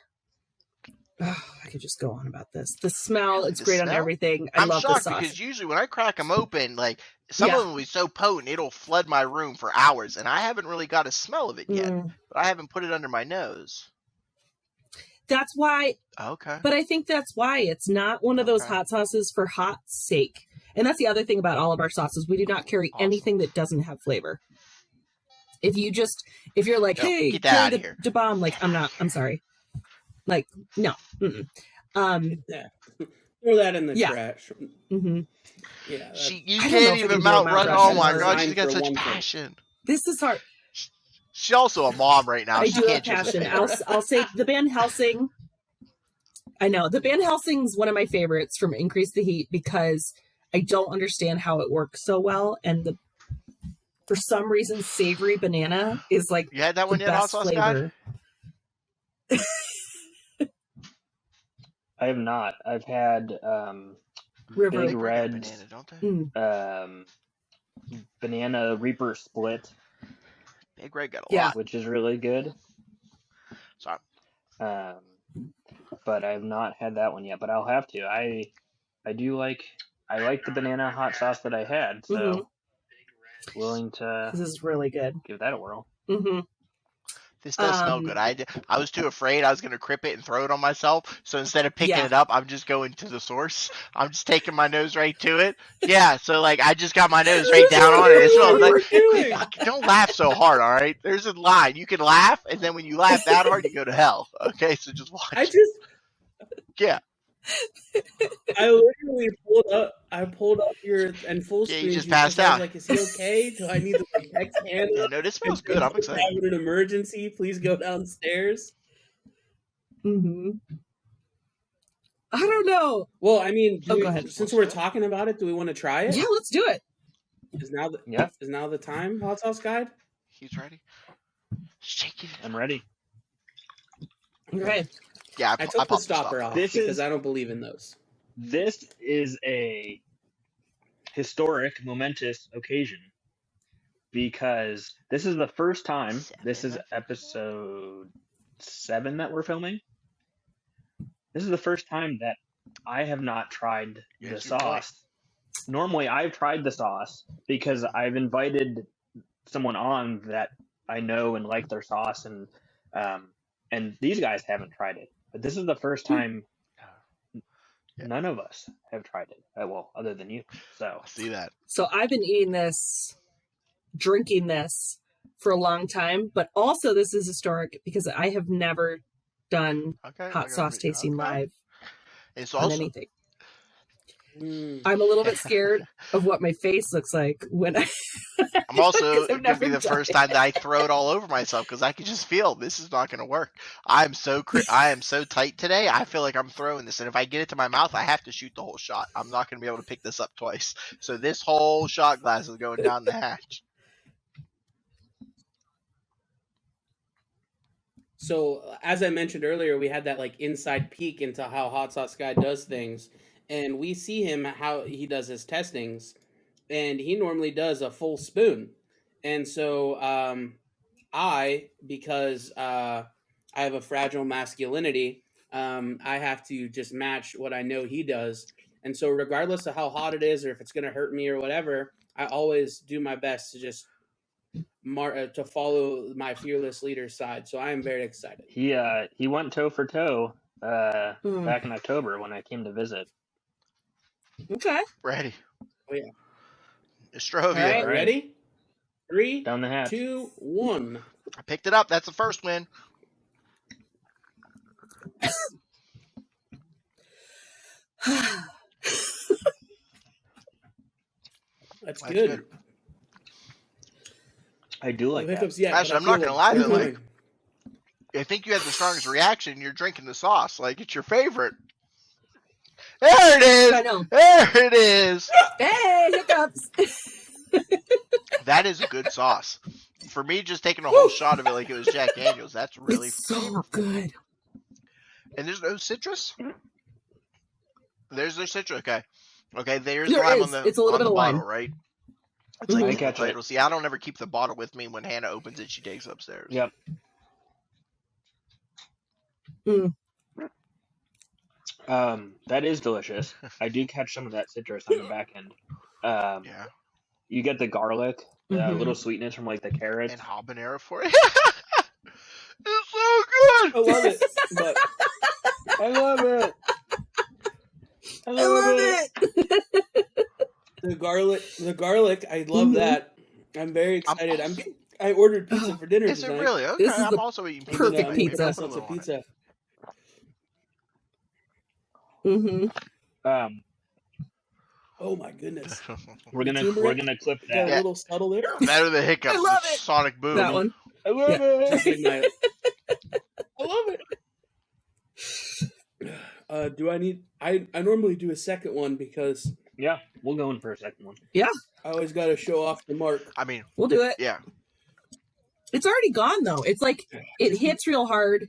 Oh, I could just go on about this. The smell, Really, it's the great on smell? everything. I I'm love the shocked sauce. because usually when I crack them open, like some Yeah. of them will be so potent it'll flood my room for hours, and I haven't really got a smell of it yet. But I haven't put it under my nose. That's why. Okay. But I think that's why it's not one of those Okay. hot sauces for hot sake. And that's the other thing about all of our sauces. We do not carry Awesome. anything that doesn't have flavor. If you're like, No, hey, get that carry outta the here. Da Bomb, like, I'm sorry. Like, no. Mm-mm. Yeah. Throw that in the Yeah. trash. Mhm. Yeah. You I don't know can't if I even can do a Mount Mount Rush. Rushmore. Oh my god, Designed she's got for such one thing. passion. This is hard. She's also a mom right now. I She do have can't choose a passion. favorite. I'll say the Van Helsing. I know. The Van Helsing's one of my favorites from Increase the Heat because I don't understand how it works so well. And for some reason, savory banana is like You had that the one yet, Hot best Sauce Guy? flavor. I have not. I've had River. Big They bring a Reds, banana, don't they? Banana Reaper Split, Big Red got a Yeah. lot. which is really good. Sorry. But I've not had that one yet. But I'll have to. I like the banana hot sauce that I had, so Mhm. willing to This is really good. give that a whirl. Mm-hmm. This does smell good. I was too afraid I was going to crip it and throw it on myself. So instead of picking Yeah. it up, I'm just going to the source. I'm just taking my nose right to it. Yeah, so like I just got my nose right down on it. It smells like, don't laugh so hard, all right? There's a line. You can laugh, and then when you laugh that hard, you go to hell. Okay, so just watch. Yeah. I literally pulled up your and full Yeah, screen. you just because passed I was out. like, is he okay? Do I need to like text Hannah? Yeah, no, this smells and good. I'm say, excited. "Have an emergency. Please go downstairs." Mm-hmm. I don't know. Well, I mean, Go ahead. since we're talking about it, do we want to try it? Yeah, let's do it. Is now the time, Hot Sauce Guide? He's ready. Shake it. I'm ready. Okay. Yeah, I took the popped stopper off This because is- I don't believe in those. This is a historic, momentous occasion because this is the first time. This is episode 7 that we're filming. This is the first time that I have not tried the Yes, you're right. sauce. Normally, I've tried the sauce because I've invited someone on that I know and like their sauce, and these guys haven't tried it. But this is the first time Yeah. none of us have tried it. Well, other than you. So I see that. So I've been eating this, drinking this for a long time, but also this is historic because I have never done Okay. hot sauce tasting live It's on also anything. I'm a little bit scared of what my face looks like when I'm also 'cause I've gonna be never the done first it. time that I throw it all over myself because I can just feel this is not gonna work. I am so tight today. I feel like I'm throwing this, and if I get it to my mouth, I have to shoot the whole shot. I'm not gonna be able to pick this up twice. So this whole shot glass is going down the hatch. So, as I mentioned earlier, we had that like inside peek into how Hot Sauce Guy does things, and we see him how he does his testings, and he normally does a full spoon, and so because I have a fragile masculinity, I have to just match what I know he does, and so regardless of how hot it is or if it's gonna hurt me or whatever, I always do my best to just to follow my fearless leader's side. So I am very excited. he went toe for toe back in October when I came to visit. Okay. Ready. Oh, yeah. Estrovia. All right. Ready? 3, Down the hatch. 2, 1. I picked it up. That's the first win. That's That's good. good. I do like No that. hiccups yet. Actually, but I'm not feel gonna lie, they're though, like, coming. I think you had the strongest reaction. You're drinking the sauce. Like, it's your favorite. There it is. I know. There it is. Hey, hiccups. That is a good sauce. For me, just taking a whole shot of it like it was Jack Daniels, that's really It's so flavorful. good. And there's no citrus? There's no citrus. Okay. Okay, there's There lime is. on the, It's a little on bit the of bottle, lime. right? It's Mhm. like I in the catch it. title. See, I don't ever keep the bottle with me. When Hannah opens it, she takes it upstairs. Yep. Mm. That is delicious. I do catch some of that citrus on the back end. Yeah. You get the garlic, a Mhm. little sweetness from like the carrots. And habanero for it. It's so good. I love it, but I love it. I love it. the garlic, I love Mhm. that. I'm very I'm excited. also- I ordered pizza for dinner Is it tonight. really? Okay, This is I'm the also eating pizza. perfect tonight. Maybe pizza. I'll That's put a a little on it. pizza. Mm-hmm. Oh my goodness. We're gonna clip Got a that. little subtle there. Better than hiccups. I love the it. Sonic boom. That one. I love Just it. ignite it. I love it. Do I need? I normally do a second one because Yeah, we'll go in for a second one. I always got to show off the mark. I mean, We'll do it. yeah. It's already gone though. It's like it hits real hard,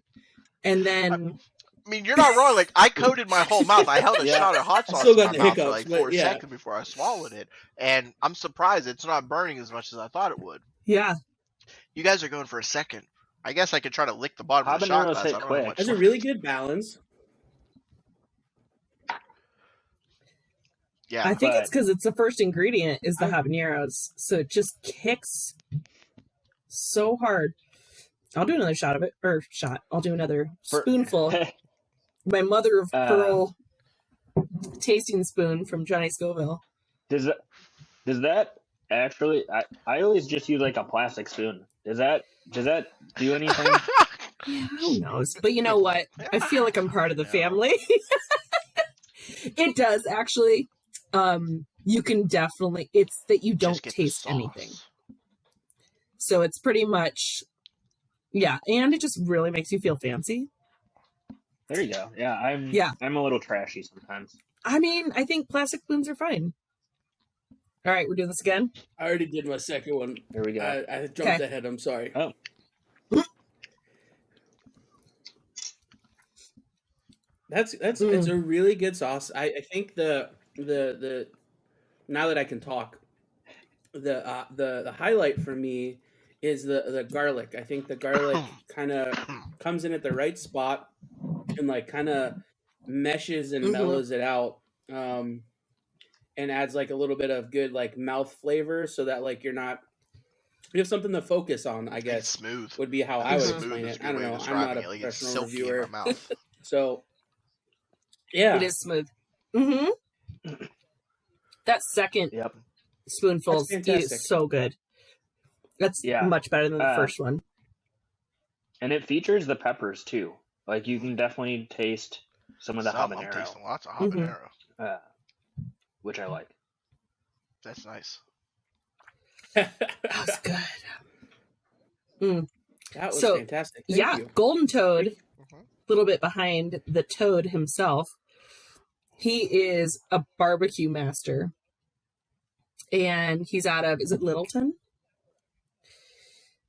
and then I mean, you're not wrong. Like, I coated my whole mouth. I held a Yeah. shot of hot I sauce still in my got the mouth for hiccups, like but 4 yeah. seconds before I swallowed it. And I'm surprised it's not burning as much as I thought it would. yeah. You guys are going for a second. I guess I could try to lick the bottom of the shot Habaneros glass. hit I don't know quick. how much That's a really good balance. Yeah. I think But- it's because it's the first ingredient is the habaneros, so it just kicks so hard. I'll do another shot of it, or shot. I'll do another spoonful. My mother of pearl tasting spoon from Johnny Scoville. Does that actually? I always just use like a plastic spoon. Does that do anything? Yeah, who knows? But you know what? I feel like I'm part of the family. It does actually. You can definitely. It's that you don't Just get the taste sauce. anything. So it's pretty much, yeah, and it just really makes you feel fancy. There you go. Yeah, I'm a little trashy sometimes. I mean, I think plastic spoons are fine. All right, we're doing this again. I already did my second one. There we go. I jumped Okay. ahead. I'm sorry. Oh. That's it's a really good sauce. I think the now that I can talk, the highlight for me is the garlic. I think the garlic kind of comes in at the right spot and like kind of meshes and mellows it out, and adds like a little bit of good like mouth flavor, so that like you have something to focus on, I guess. It's smooth. Would be how I would Smooth explain is it. a I good don't way know. of I'm not a describing it. Like, it's professional silky in reviewer. my mouth. So, yeah. It is smooth. That second Yep. spoonful That's fantastic. is so good. That's much better than the first one. And it features the peppers too. Like you can definitely taste some of the I'm habanero, tasting lots of habanero. which I like. That's nice. That was good. That was So, fantastic. Thank you. Golden Toad, a little bit behind the Toad himself. He is a barbecue master. And he's out of, is it Littleton?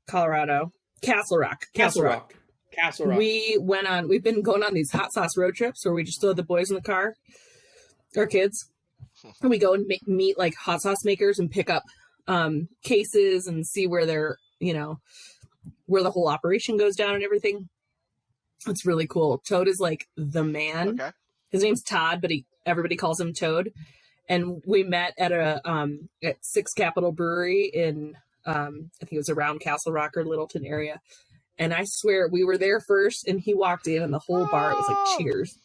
Colorado. Castle Rock. We've been going on these hot sauce road trips where we just throw the boys in the car, our kids, and we go and meet like hot sauce makers and pick up cases and see where they're, where the whole operation goes down and everything. It's really cool. Toad is like the man. Okay. His name's Todd, but everybody calls him Toad. And we met at at Six Capital Brewery in I think it was around Castle Rock or Littleton area. And I swear we were there first, and he walked in, and the whole bar, it was like cheers.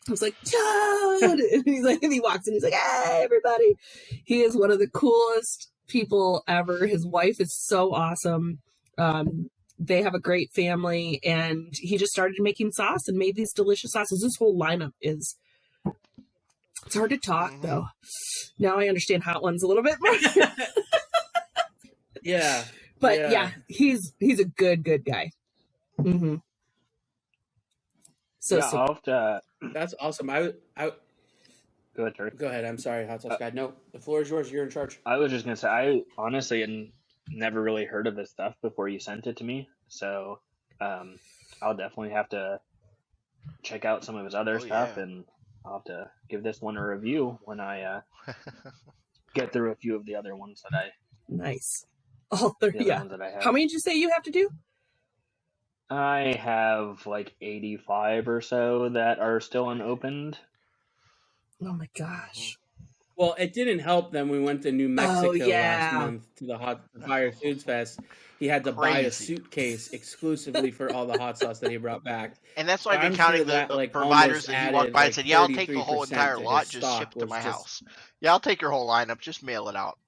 I was like, Toad! And he walks in, he's like, hey, everybody. He is one of the coolest people ever. His wife is so awesome. They have a great family, and he just started making sauce and made these delicious sauces. This whole lineup is, it's hard to talk, though. Now I understand hot ones a little bit more. Yeah. But yeah, he's a good guy. So that's awesome. I Go ahead, Terry. Go ahead. I'm sorry, Hot Sauce Guy. No, the floor is yours. You're in charge. I was just gonna say, I honestly had never really heard of this stuff before you sent it to me, so I'll definitely have to check out some of his other stuff, and I'll have to give this one a review when I get through a few of the other ones that I. Nice. All 30. Yeah. That I have. How many did you say you have to do? I have like 85 or so that are still unopened. Oh my gosh. Well, it didn't help them. We went to New Mexico last month to the Fire Foods Fest. He had to buy a suitcase exclusively for all the hot sauce that he brought back. And that's why I've been counting the providers that he walked by and said, yeah, I'll take the whole entire lot, just ship it to my house. Yeah, I'll take your whole lineup, just mail it out.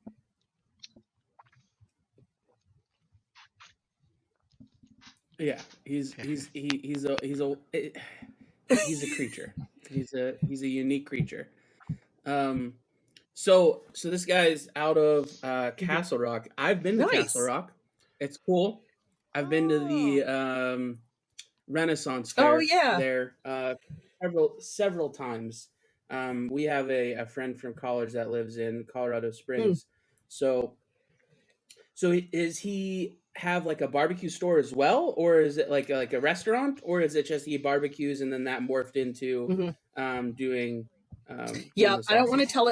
Yeah, he's a creature. He's a unique creature. So this guy's out of Castle Rock. I've been to Castle Rock. It's cool. I've been to the Renaissance Fair there several times. We have a friend from college that lives in Colorado Springs. So is he have like a barbecue store as well, or is it like a restaurant, or is it just he barbecues and then that morphed into doing I don't want to tell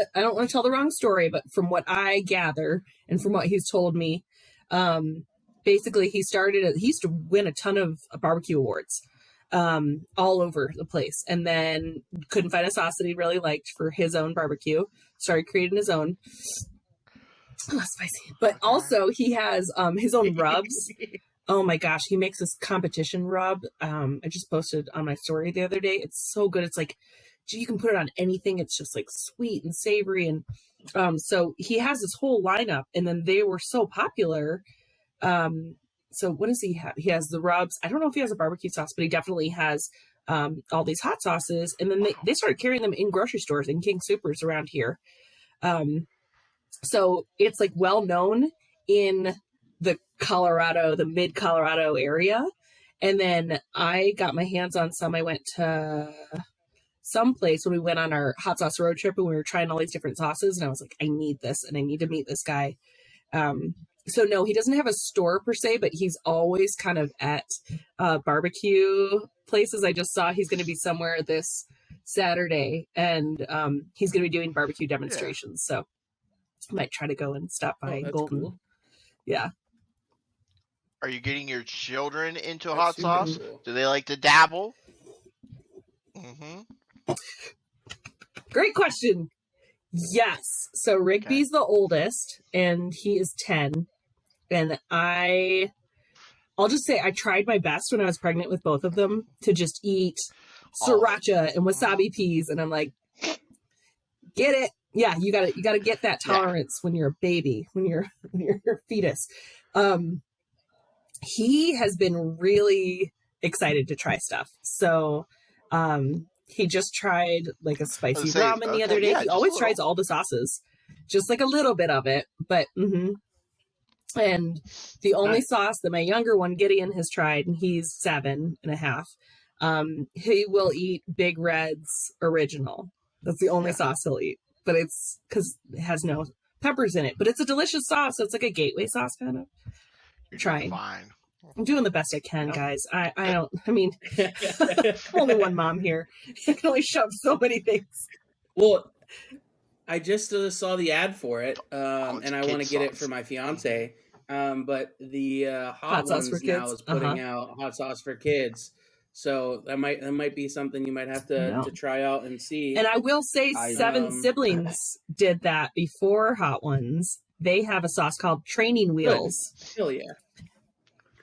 the wrong story, but from what I gather and from what he's told me, basically he used to win a ton of barbecue awards all over the place, and then couldn't find a sauce that he really liked for his own barbecue, started creating his own. Oh, spicy. But also he has his own rubs. Oh my gosh, he makes this competition rub. I just posted on my story the other day. It's so good. It's like you can put it on anything. It's just like sweet and savory. And so he has this whole lineup, and then they were so popular. So what does he have? He has the rubs. I don't know if he has a barbecue sauce, but he definitely has all these hot sauces. And then they started carrying them in grocery stores and King Soopers around here. So it's like well known in the mid Colorado area. And then I got my hands on some. I went to some place when we went on our hot sauce road trip and we were trying all these different sauces. And I was like, I need this and I need to meet this guy. So no, he doesn't have a store per se, but he's always kind of at barbecue places. I just saw he's going to be somewhere this Saturday, and he's going to be doing barbecue demonstrations. So I might try to go and stop by Golden. Cool. Yeah. Are you getting your children into That's hot super sauce? cool. Do they like to dabble? Mm-hmm. Great question. Yes. So Rigby's the oldest, and he is 10. And I'll just say I tried my best when I was pregnant with both of them to just eat sriracha and wasabi peas, and I'm like, get it? Yeah, you gotta get that tolerance when you're a baby, when you're a fetus. He has been really excited to try stuff. So he just tried like a spicy ramen the other day. Yeah, he always tries all the sauces, just like a little bit of it. But and the only sauce that my younger one, Gideon, has tried, and he's 7.5, he will eat Big Red's original. That's the only sauce he'll eat. But it's because it has no peppers in it. But it's a delicious sauce. So it's like a gateway sauce kind of. You're trying. Fine. I'm doing the best I can, guys. I mean, I'm only one mom here. I can only shove so many things. Well, I just saw the ad for it, and I want to get it for my fiance. But the Hot Sauce for Ones now Kids? is putting out hot sauce for kids. So that might be something you might have to try out and see. And I will say 7 siblings did that before Hot Ones. They have a sauce called Training Wheels. Hell yeah.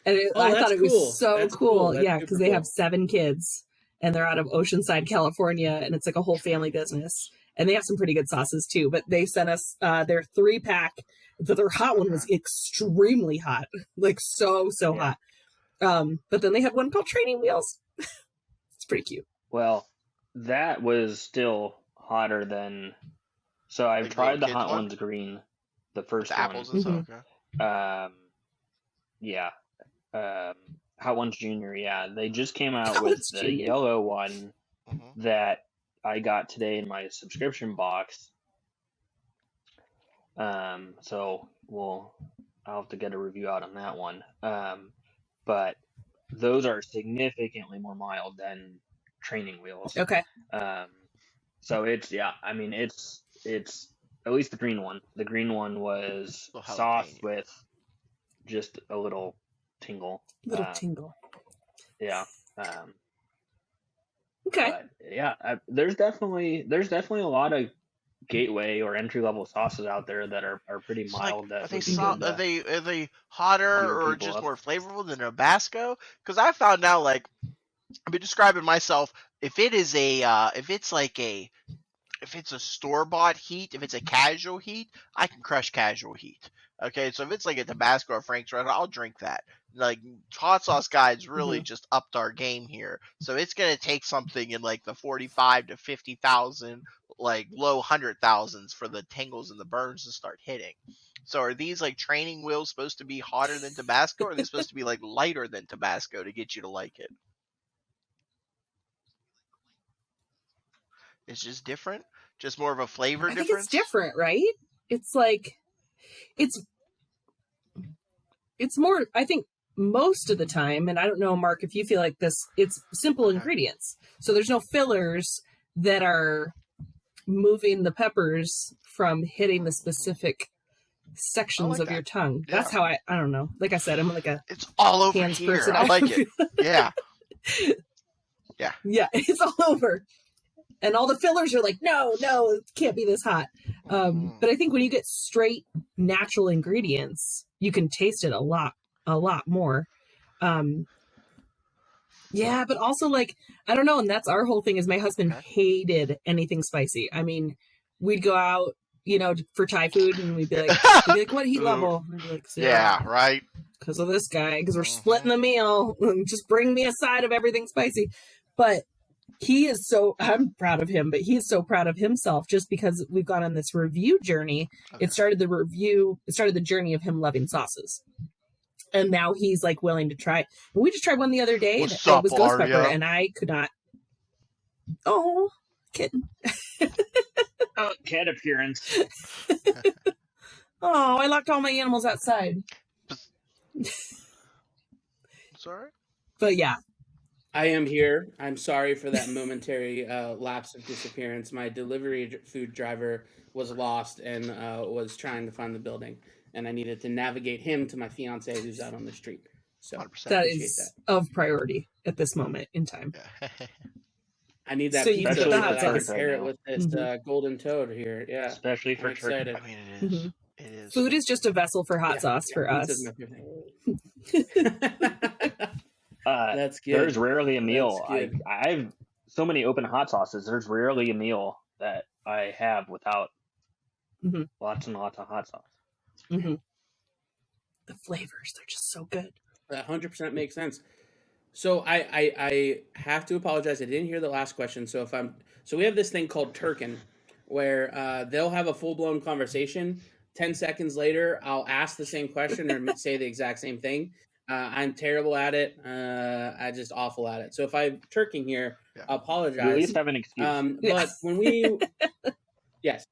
And I thought it was so That's cool. That's yeah, because they have 7 kids, and they're out of Oceanside, California, and it's like a whole family business. And they have some pretty good sauces too. But they sent us their 3-pack. Their hot one was extremely hot, like so hot. But then they had one called Training Wheels. It's pretty cute. Well, that was still hotter than. So I've tried the Hot Ones green, the first one. Apples and stuff. Okay. Yeah. Hot Ones Junior. Yeah, they just came out with the yellow one that I got today in my subscription box. So I'll have to get a review out on that one. But those are significantly more mild than Training Wheels. Okay. So it's at least the green one. The green one was sauced with just a little tingle. Tingle. Yeah. Okay. But yeah, there's definitely a lot of gateway or entry level sauces out there that are pretty mild. Like, are they hotter or just more flavorful than Tabasco? Because I found out, like, I've been describing myself. If it's a store bought heat, if it's a casual heat, I can crush casual heat. Okay, so if it's like a Tabasco or Frank's Red Hot, I'll drink that. Like, Hot Sauce Guides really just upped our game here. So it's gonna take something in like the 45 to 50,000, like low 100,000s for the tingles and the burns to start hitting. So are these like Training Wheels supposed to be hotter than Tabasco, or are they supposed to be like lighter than Tabasco to get you to like it? It's just different? Just more of a flavor difference? I think it's different, right? It's like it's more, I think, most of the time, and I don't know, Mark, if you feel like this, it's simple ingredients. So there's no fillers that are moving the peppers from hitting the specific sections of your tongue. Yeah. That's how I don't know. Like I said, I'm like it's all over here. Person. I like it. Yeah. Yeah. Yeah, it's all over. And all the fillers are like, no, it can't be this hot. But I think when you get straight natural ingredients, you can taste it a lot more. Yeah, but also, like, I don't know. And that's our whole thing is my husband hated anything spicy. I mean, we'd go out, for Thai food, and we'd be like, what heat level? And I'd be like, yeah, right. Because of this guy, because we're splitting the meal. Just bring me a side of everything spicy. But I'm proud of him, but he's so proud of himself just because we've gone on this review journey. Okay. It started the journey of him loving sauces. And now he's like willing to try. And we just tried one the other day. What's up, it was ghost pepper, and I could not. Oh, kitten. Cat appearance. Oh, I locked all my animals outside. Sorry? But yeah. I am here. I'm sorry for that momentary lapse of disappearance. My delivery food driver was lost and was trying to find the building, and I needed to navigate him to my fiance who's out on the street. So 100%. That appreciate is of priority at this moment in time. Yeah. I need that So you pizza put so the that hot I can sauce. pair right it now. with this golden toad here. Yeah, Especially for I'm turkey. excited. I mean, it is. Mhm. It is. Food is just a vessel for hot sauce for pizza's us. my favorite thing. That's good. There's rarely a meal. That's good. I've so many open hot sauces. There's rarely a meal that I have without Mhm. lots and lots of hot sauce. Mm-hmm. The flavors, they're just so good. That 100% makes sense. So I have to apologize. I didn't hear the last question. So we have this thing called Turkin, where they'll have a full blown conversation. 10 seconds later, I'll ask the same question or say the exact same thing. I'm terrible at it. I just awful at it. So if I'm Turking here, I apologize. You at least have an excuse. But when we, yes,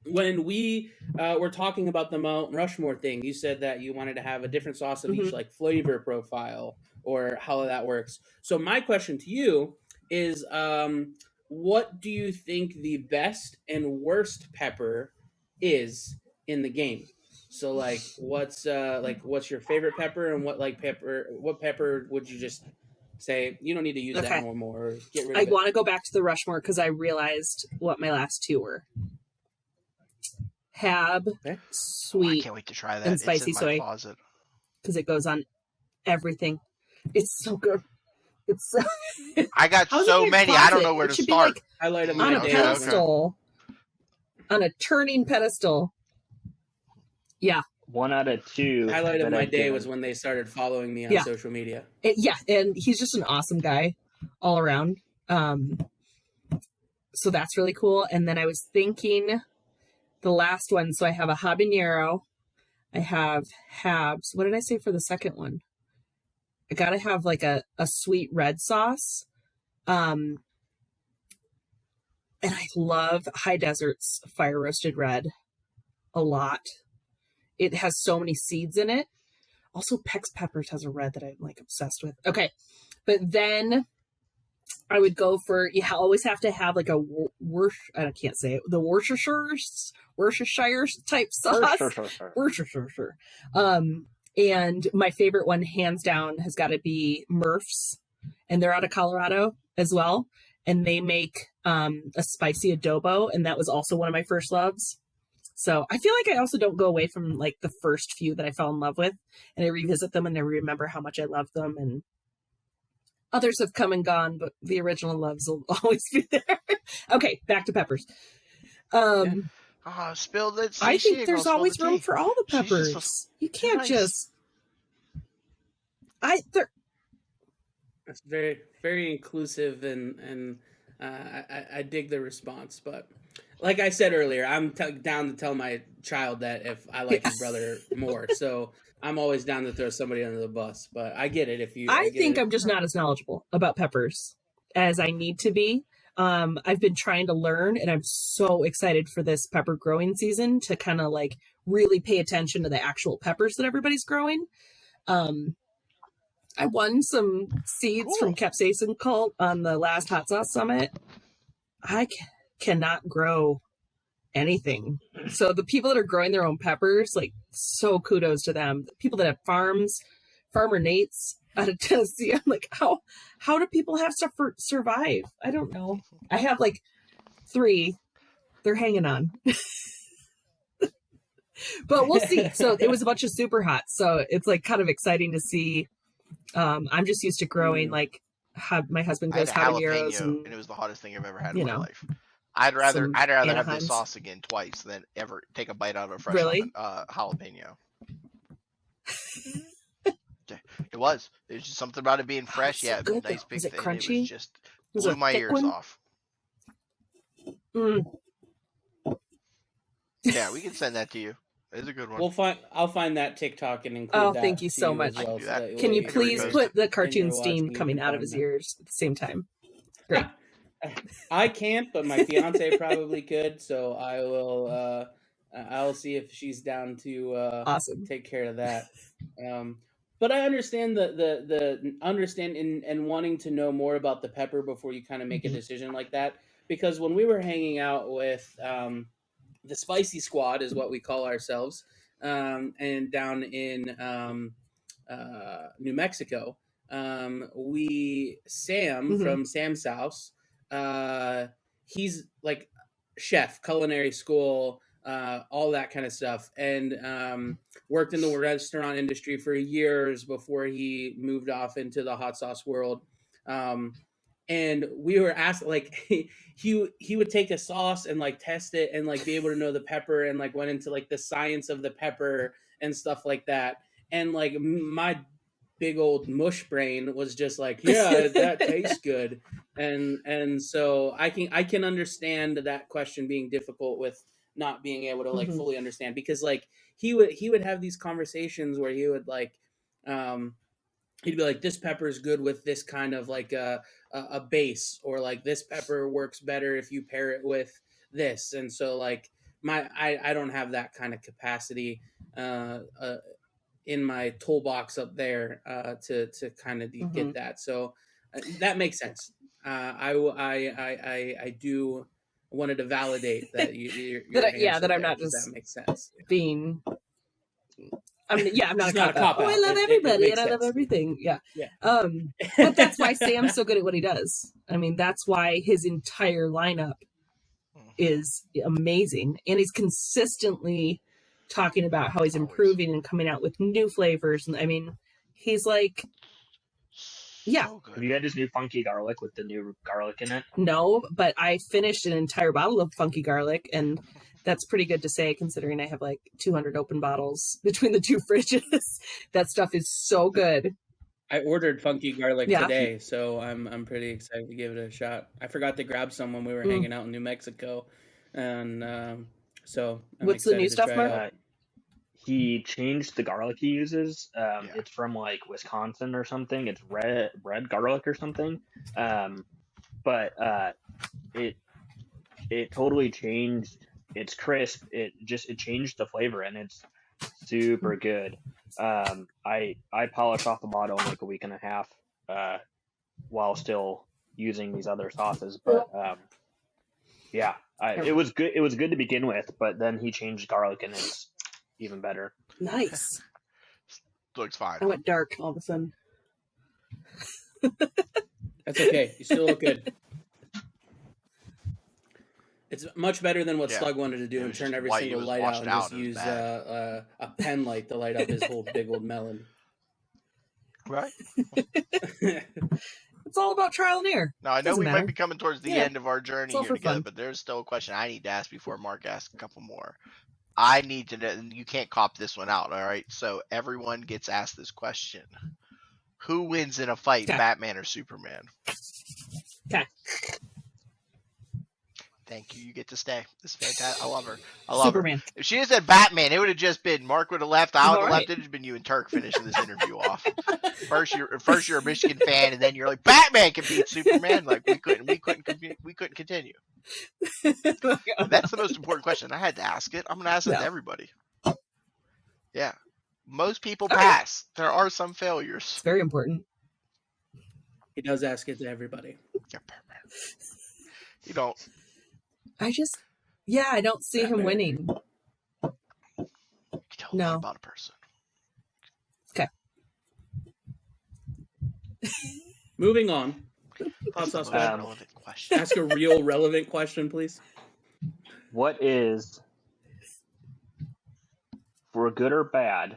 when we were talking about the Mount Rushmore thing, you said that you wanted to have a different sauce of each like flavor profile or how that works. So my question to you is, what do you think the best and worst pepper is in the game? So like, what's your favorite pepper, and what pepper would you just say you don't need to use that no more, or get rid of I it? want to go back to the Rushmore because I realized what my last two were. Hab, Okay. sweet, I can't wait to try that. and spicy it's in my soy. closet. Because it goes on everything. It's so good. It's so. I got How's it so in your many. I closet? don't know where It to should be, start. like, Highlight of on my a day. pedestal, on a turning pedestal. Yeah. 1 out of 2. Highlight of that my I've day given. was when they started following me on Yeah. social media. And he's just an awesome guy all around. So that's really cool. And then I was thinking the last one. So I have a habanero. I have Habs. What did I say for the second one? I gotta have like a sweet red sauce. And I love High Desert's fire roasted red a lot. It has so many seeds in it. Also, Pex Peppers has a red that I'm like obsessed with. Okay. But then I would go for, you always have to have like a I can't say it, the Worcestershire type sauce. Worcestershire. And my favorite one, hands down, has got to be Murph's, and they're out of Colorado as well. And they make a spicy adobo, and that was also one of my first loves. So I feel like I also don't go away from like the first few that I fell in love with, and I revisit them and I remember how much I love them. And others have come and gone, but the original loves will always be there. Okay, back to peppers. Spilled it. I think there's always room for all the peppers. You can't just. That's very, very inclusive, and I dig the response. But like I said earlier, I'm down to tell my child that if I like his brother more. So I'm always down to throw somebody under the bus. But I get it. I think I'm just not as knowledgeable about peppers as I need to be. I've been trying to learn, and I'm so excited for this pepper growing season to kind of like really pay attention to the actual peppers that everybody's growing. I won some seeds from Capsaicin Cult on the last Hot Sauce Summit. I cannot grow anything. So the people that are growing their own peppers, like, so kudos to them. The people that have farms, Farmer Nate's out of Tennessee, I'm like, how do people have stuff survive? I don't know. I have like 3. They're hanging on. But we'll see. So it was a bunch of super hot. So it's like kind of exciting to see. I'm just used to growing like my husband grows habaneros, and it was the hottest thing I've ever had in my life. I'd rather have Anaheims. this sauce again twice than ever take a bite out of a fresh jalapeno. It was. There's just something about it being fresh. So yeah, good, nice though. big Was it thing. crunchy? It was just Was blew it a my thick ears one? off. Yeah, we can send that to you. It's a good one. I'll find that TikTok and include that. Thank you so much. As well, Can you please put the cartoon watching, steam you coming can out of find his that. ears at the same time? Great. I can't, but my fiance probably could. So I will. I'll see if she's down to Awesome. take care of that. But I understand the understand and wanting to know more about the pepper before you kind of make a decision like that. Because when we were hanging out with the Spicy Squad is what we call ourselves, and down in New Mexico. Sam from Sam's House, he's like chef, culinary school, all that kind of stuff, and worked in the restaurant industry for years before he moved off into the hot sauce world. And we were asked, like, he would take a sauce and like test it and like be able to know the pepper, and like went into like the science of the pepper and stuff like that. And like my big old mush brain was just like, yeah, that tastes good. And so I can understand that question being difficult with not being able to like fully understand, because like he would have these conversations where he would like he'd be like, this pepper is good with this kind of like a base, or like this pepper works better if you pair it with this. And so like I don't have that kind of capacity in my toolbox up there to kind of get that. So that makes sense. I do wanted to validate that you're that I'm not just that makes sense. being. I'm not It's not a cop-out. Oh, I love It everybody makes and I love sense. everything. Yeah. Yeah. But that's why Sam's so good at what he does. I mean, that's why his entire lineup is amazing, and he's consistently talking about how he's improving and coming out with new flavors. And I mean, he's like, yeah. So good. Have you had his new funky garlic with the new garlic in it? No, but I finished an entire bottle of funky garlic, and that's pretty good to say considering I have like 200 open bottles between the two fridges. That stuff is so good. I ordered funky garlic today, so I'm pretty excited to give it a shot. I forgot to grab some when we were hanging out in New Mexico, and so I'm What's the new excited to stuff, try Mark? it. He changed the garlic he uses. It's from like Wisconsin or something. It's red garlic or something. But it totally changed. It's crisp. It changed the flavor, and it's super good. I polished off the bottle in like a week and a half while still using these other sauces, but it was good. It was good to begin with, but then he changed garlic, and it's even better. Nice. Looks fine. I went dark all of a sudden. That's okay. You still look good. It's much better than what Slug wanted to do and turn every single light out and just use a pen light to light up his whole big old melon. Right? It's all about trial and error. Now, I know Doesn't we matter. might be coming towards the end of our journey all here for together, fun. but there's still a question I need to ask before Mark asks a couple more. I need to know, and you can't cop this one out, all right? So everyone gets asked this question. Who wins in a fight, Batman or Superman? Okay. Thank you. You get to stay. This is fantastic. I love her. I love Superman. her. If she had said Batman, it would have just been Mark would have left. I would have All left. It would have been you and Turk finishing this interview off. First you're a Michigan fan, and then you're like, Batman can beat Superman. Like we couldn't continue. That's the most important question. I had to ask it. I'm gonna ask it to everybody. Yeah. Most people pass. There are some failures. It's very important. He does ask it to everybody. You don't. I don't see him winning. You can tell a lot about a person. Okay. Moving on. Hot sauce guy. Relevant question. Ask a real relevant question, please. What is, for good or bad,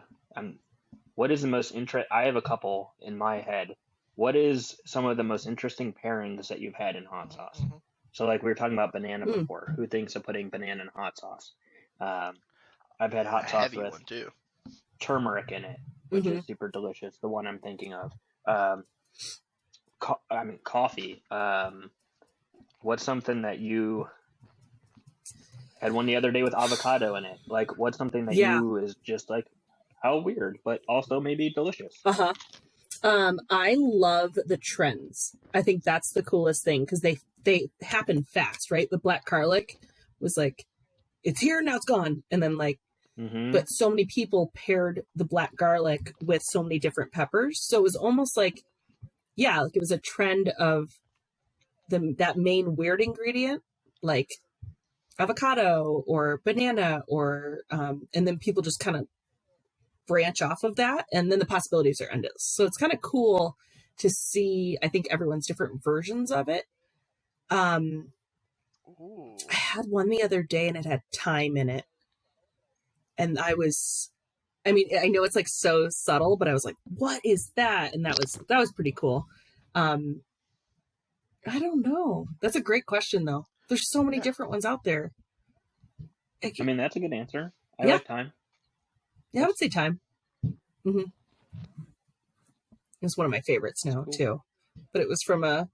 what is the most I have a couple in my head. What is some of the most interesting pairings that you've had in hot sauce? Mm-hmm. So like we were talking about banana before. Who thinks of putting banana in hot sauce? I've had hot sauce with one too. Turmeric in it, which is super delicious. The one I'm thinking of. Coffee. What's something that you had one the other day with avocado in it? Like, what's something that you is just like, how weird, but also maybe delicious? I love the trends. I think that's the coolest thing because they happen fast, right? The black garlic was like, it's here, now it's gone. And then like, but so many people paired the black garlic with so many different peppers. So it was almost like, like it was a trend of that main weird ingredient, like avocado or banana or, and then people just kind of branch off of that, and then the possibilities are endless. So it's kind of cool to see, I think, everyone's different versions of it. Ooh. I had one the other day and it had thyme in it. And I know it's like so subtle, but I was like, what is that? And that was pretty cool. I don't know. That's a great question though. There's so many different ones out there. I mean, that's a good answer. I Yeah. like thyme. Yeah, I would say thyme. Mm-hmm. It's one of my favorites now too. But it was from a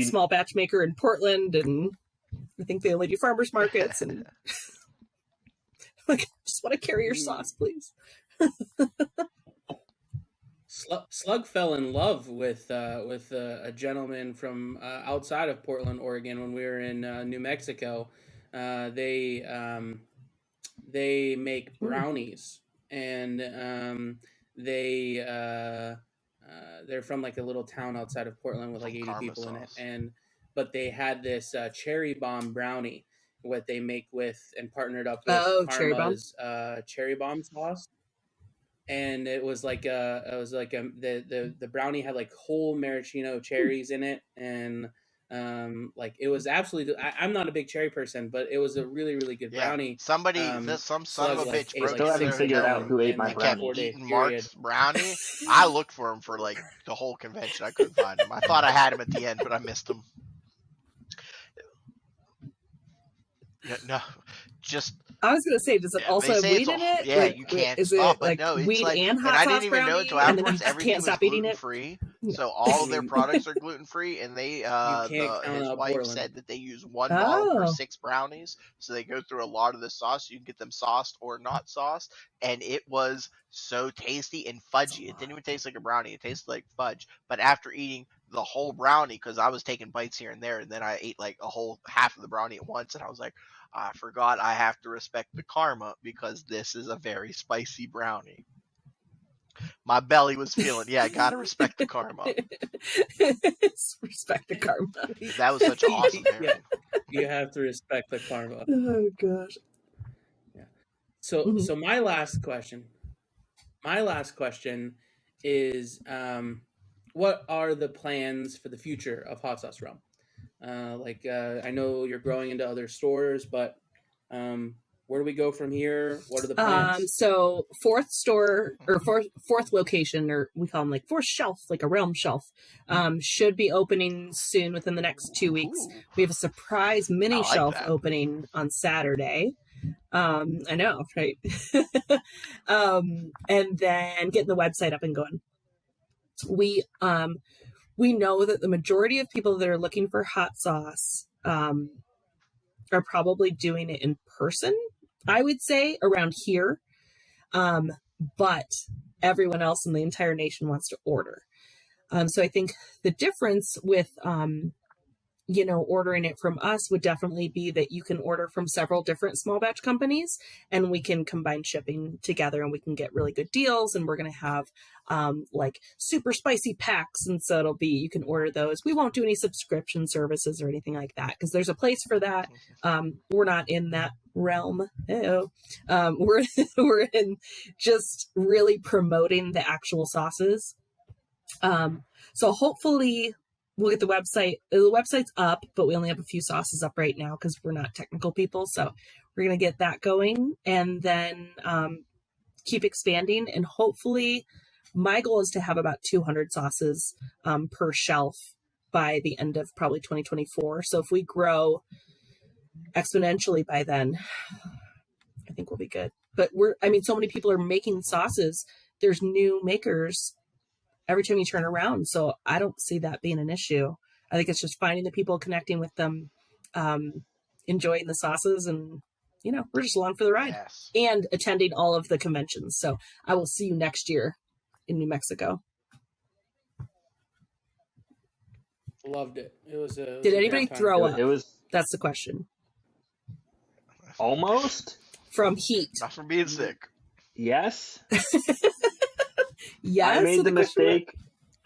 small batch maker in Portland, and I think they only do farmers markets, and like, I just want to carry your sauce, please. Slug fell in love with a gentleman from outside of Portland, Oregon, when we were in New Mexico. They make brownies, and they're from like a little town outside of Portland with like 80 people in it, but they had this cherry bomb brownie, what they make with and partnered up with Karma's cherry bomb sauce. And it was like the brownie had like whole maraschino cherries in it, and like it was absolutely. I'm not a big cherry person, but it was a really, really good brownie. Somebody, some son of a bitch broke still haven't figured out who ate my brownie. Kept eating Mark's brownie. I looked for him for like the whole convention. I couldn't find him. I thought I had him at the end, but I missed him. Yeah, no, just. I was gonna say, does it also have weed in it? Yeah, like, you can't is stop it like weed like, and hot and I sauce didn't even know it until afterwards. Everything was gluten free, so all of their products are gluten free. And they, his wife said that they use 1 bottle for 6 brownies, so they go through a lot of the sauce. You can get them sauced or not sauced, and it was so tasty and fudgy. It didn't even taste like a brownie; it tasted like fudge. But after eating the whole brownie, because I was taking bites here and there, and then I ate like a whole half of the brownie at once, and I was like, I forgot I have to respect the karma because this is a very spicy brownie. My belly was feeling, I gotta respect the karma. Respect the karma. That was such an awesome pairing. You have to respect the karma. Oh gosh. Yeah. So my last question is, what are the plans for the future of Hot Sauce Realm? I know you're growing into other stores, but where do we go from here? What are the plans? So fourth location, or we call them like fourth shelf, like a realm shelf, should be opening soon within the next 2 weeks. Ooh. We have a surprise mini shelf opening on Saturday. I know, right? And then getting the website up and going. We know that the majority of people that are looking for hot sauce are probably doing it in person, I would say, around here. But everyone else in the entire nation wants to order. So I think the difference with, ordering it from us would definitely be that you can order from several different small batch companies, and we can combine shipping together, and we can get really good deals. And we're going to have like super spicy packs. And so you can order those. We won't do any subscription services or anything like that, because there's a place for that. We're not in that realm. We're in just really promoting the actual sauces. So hopefully we'll get the website. The website's up, but we only have a few sauces up right now because we're not technical people. So we're going to get that going, and then keep expanding. And hopefully my goal is to have about 200 sauces per shelf by the end of probably 2024. So if we grow exponentially by then, I think we'll be good. But so many people are making sauces. There's new makers every time you turn around. So I don't see that being an issue. I think it's just finding the people, connecting with them, enjoying the sauces, and, we're just along for the ride. Yes. And attending all of the conventions. So I will see you next year in New Mexico. Loved it. Did anybody throw up? It was. That's the question. Almost. From heat. Not from being sick. Yes. Yes. I made the mistake.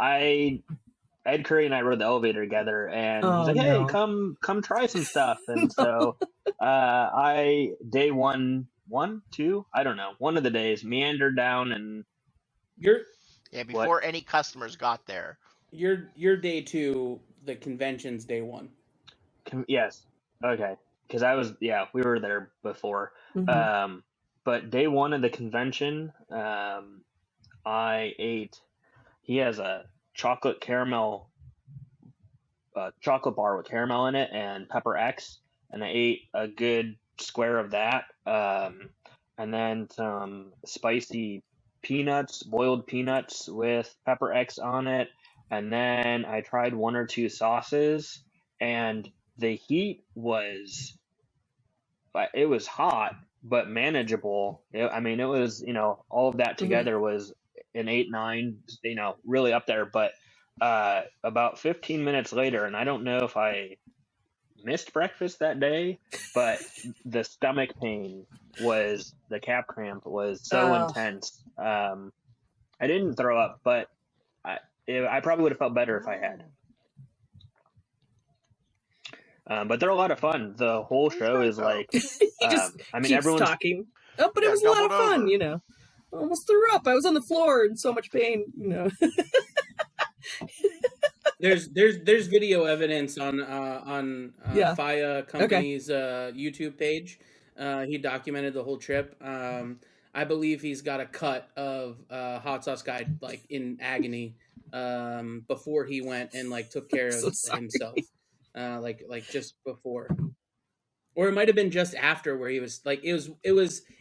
Ed Curry and I rode the elevator together, and he's like, "Hey, come try some stuff." And so, day one one, two, I don't know, one of the days, meandered down and before any customers got there. Your day 2, the convention's day 1. Yes. Okay. Because we were there before. Mhm. But day 1 of the convention, I ate. He has a chocolate bar with caramel in it and pepper X, and I ate a good square of that. And then some spicy boiled peanuts with pepper X on it, and then I tried 1 or 2 sauces, and the heat was hot but manageable. It was, all of that together was an 8-9, really up there. But about 15 minutes later, and I don't know if I missed breakfast that day, but the stomach pain the calf cramp was so intense. I didn't throw up, but I probably would have felt better if I had. But they're a lot of fun. The whole show is like, he just keeps everyone's talking. Oh, but it was a lot of fun, Almost threw up. I was on the floor in so much pain, There's video evidence on Faya Company's YouTube page. He documented the whole trip. I believe he's got a cut of Hot Sauce Guide like in agony before he went and like took care of himself. Like just before, or it might have been just after, where he was like, it was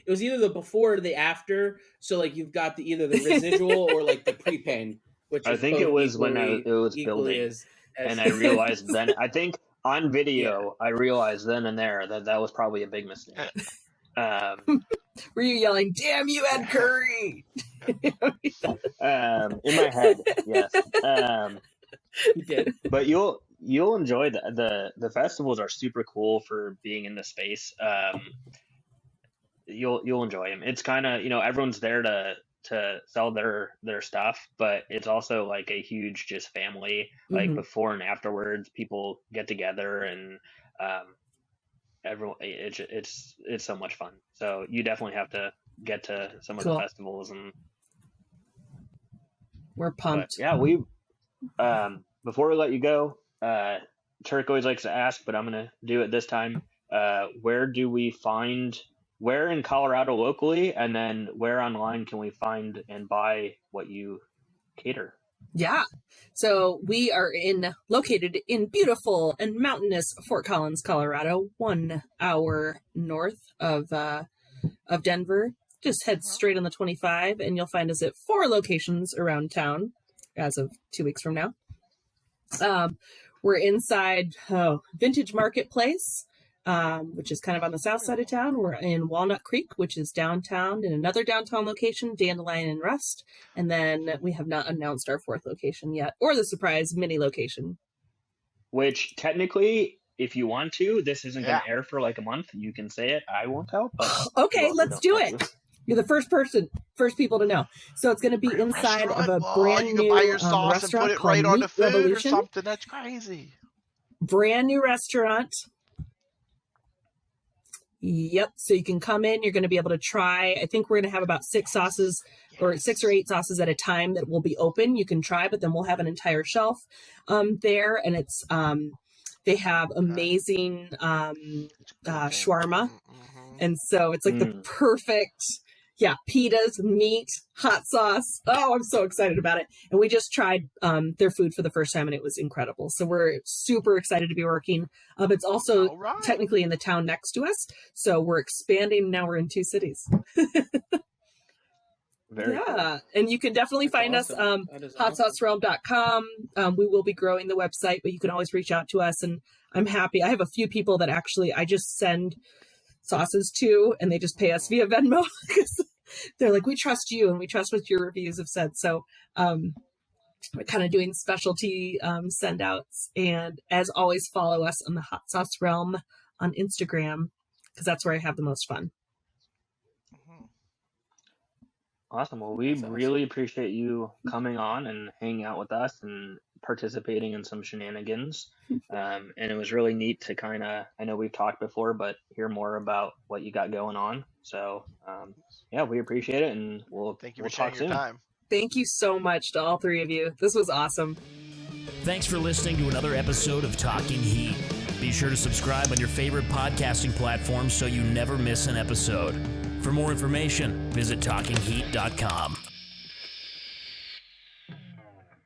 either the before or the after. So like you've got either the residual or like the pre-pain, which I think it was when it was building, and I realized then. I think on video, I realized then and there that was probably a big mistake. Were you yelling, "Damn you, Ed Curry"? In my head, yes. He did, but you'll enjoy the festivals are super cool for being in the space. You'll enjoy them. It's kind of, everyone's there to sell their stuff, but it's also like a huge just family, like before and afterwards people get together, and everyone, it's so much fun. So you definitely have to get to some of the festivals, and we're pumped. But, yeah, we before we let you go, Turk always likes to ask, but I'm gonna do it this time. Where in Colorado locally, and then where online can we find and buy what you cater? Yeah. So we are located in beautiful and mountainous Fort Collins, Colorado, 1 hour north of Denver. Just head straight on the 25 and you'll find us at 4 locations around town as of 2 weeks from now. We're inside Vintage Marketplace, which is kind of on the south side of town. We're in Walnut Creek, which is downtown, in another downtown location, Dandelion and Rust. And then we have not announced our 4th location yet, or the surprise mini location. Which technically, if you want to, this isn't going to air for like a month. You can say it. I won't help. Okay, let's do it. You're the first people to know. So it's going to be inside of a brand new buy your sauce restaurant and put it called right on Meat the food Revolution. or something. That's crazy. Brand new restaurant. Yep. So you can come in. You're going to be able to try. I think we're going to have about 6 sauces or 6 or 8 sauces at a time that will be open. You can try, but then we'll have an entire shelf there. And it's they have amazing shawarma. And so it's like the perfect, pitas, meat, hot sauce. Oh, I'm so excited about it. And we just tried their food for the first time and it was incredible. So we're super excited to be working. It's also technically in the town next to us. So we're expanding. Now we're in 2 cities. Very cool. And you can definitely find us hotsaucerealm.com. We will be growing the website, but you can always reach out to us. And I'm happy. I have a few people that actually I just send sauces to, and they just pay us via Venmo because they're like, we trust you and we trust what your reviews have said. So we're kind of doing specialty send outs. And as always, follow us on the Hot Sauce Realm on Instagram because that's where I have the most fun. Awesome. Well, we really appreciate you coming on and hanging out with us and participating in some shenanigans. And it was really neat to kind of, I know we've talked before, but hear more about what you got going on. So yeah, we appreciate it, and Thank you we'll for talk sharing your soon. time. Thank you so much to all three of you. This was awesome. Thanks for listening to another episode of Talking Heat. Be sure to subscribe on your favorite podcasting platform so you never miss an episode. For more information, visit talkingheat.com.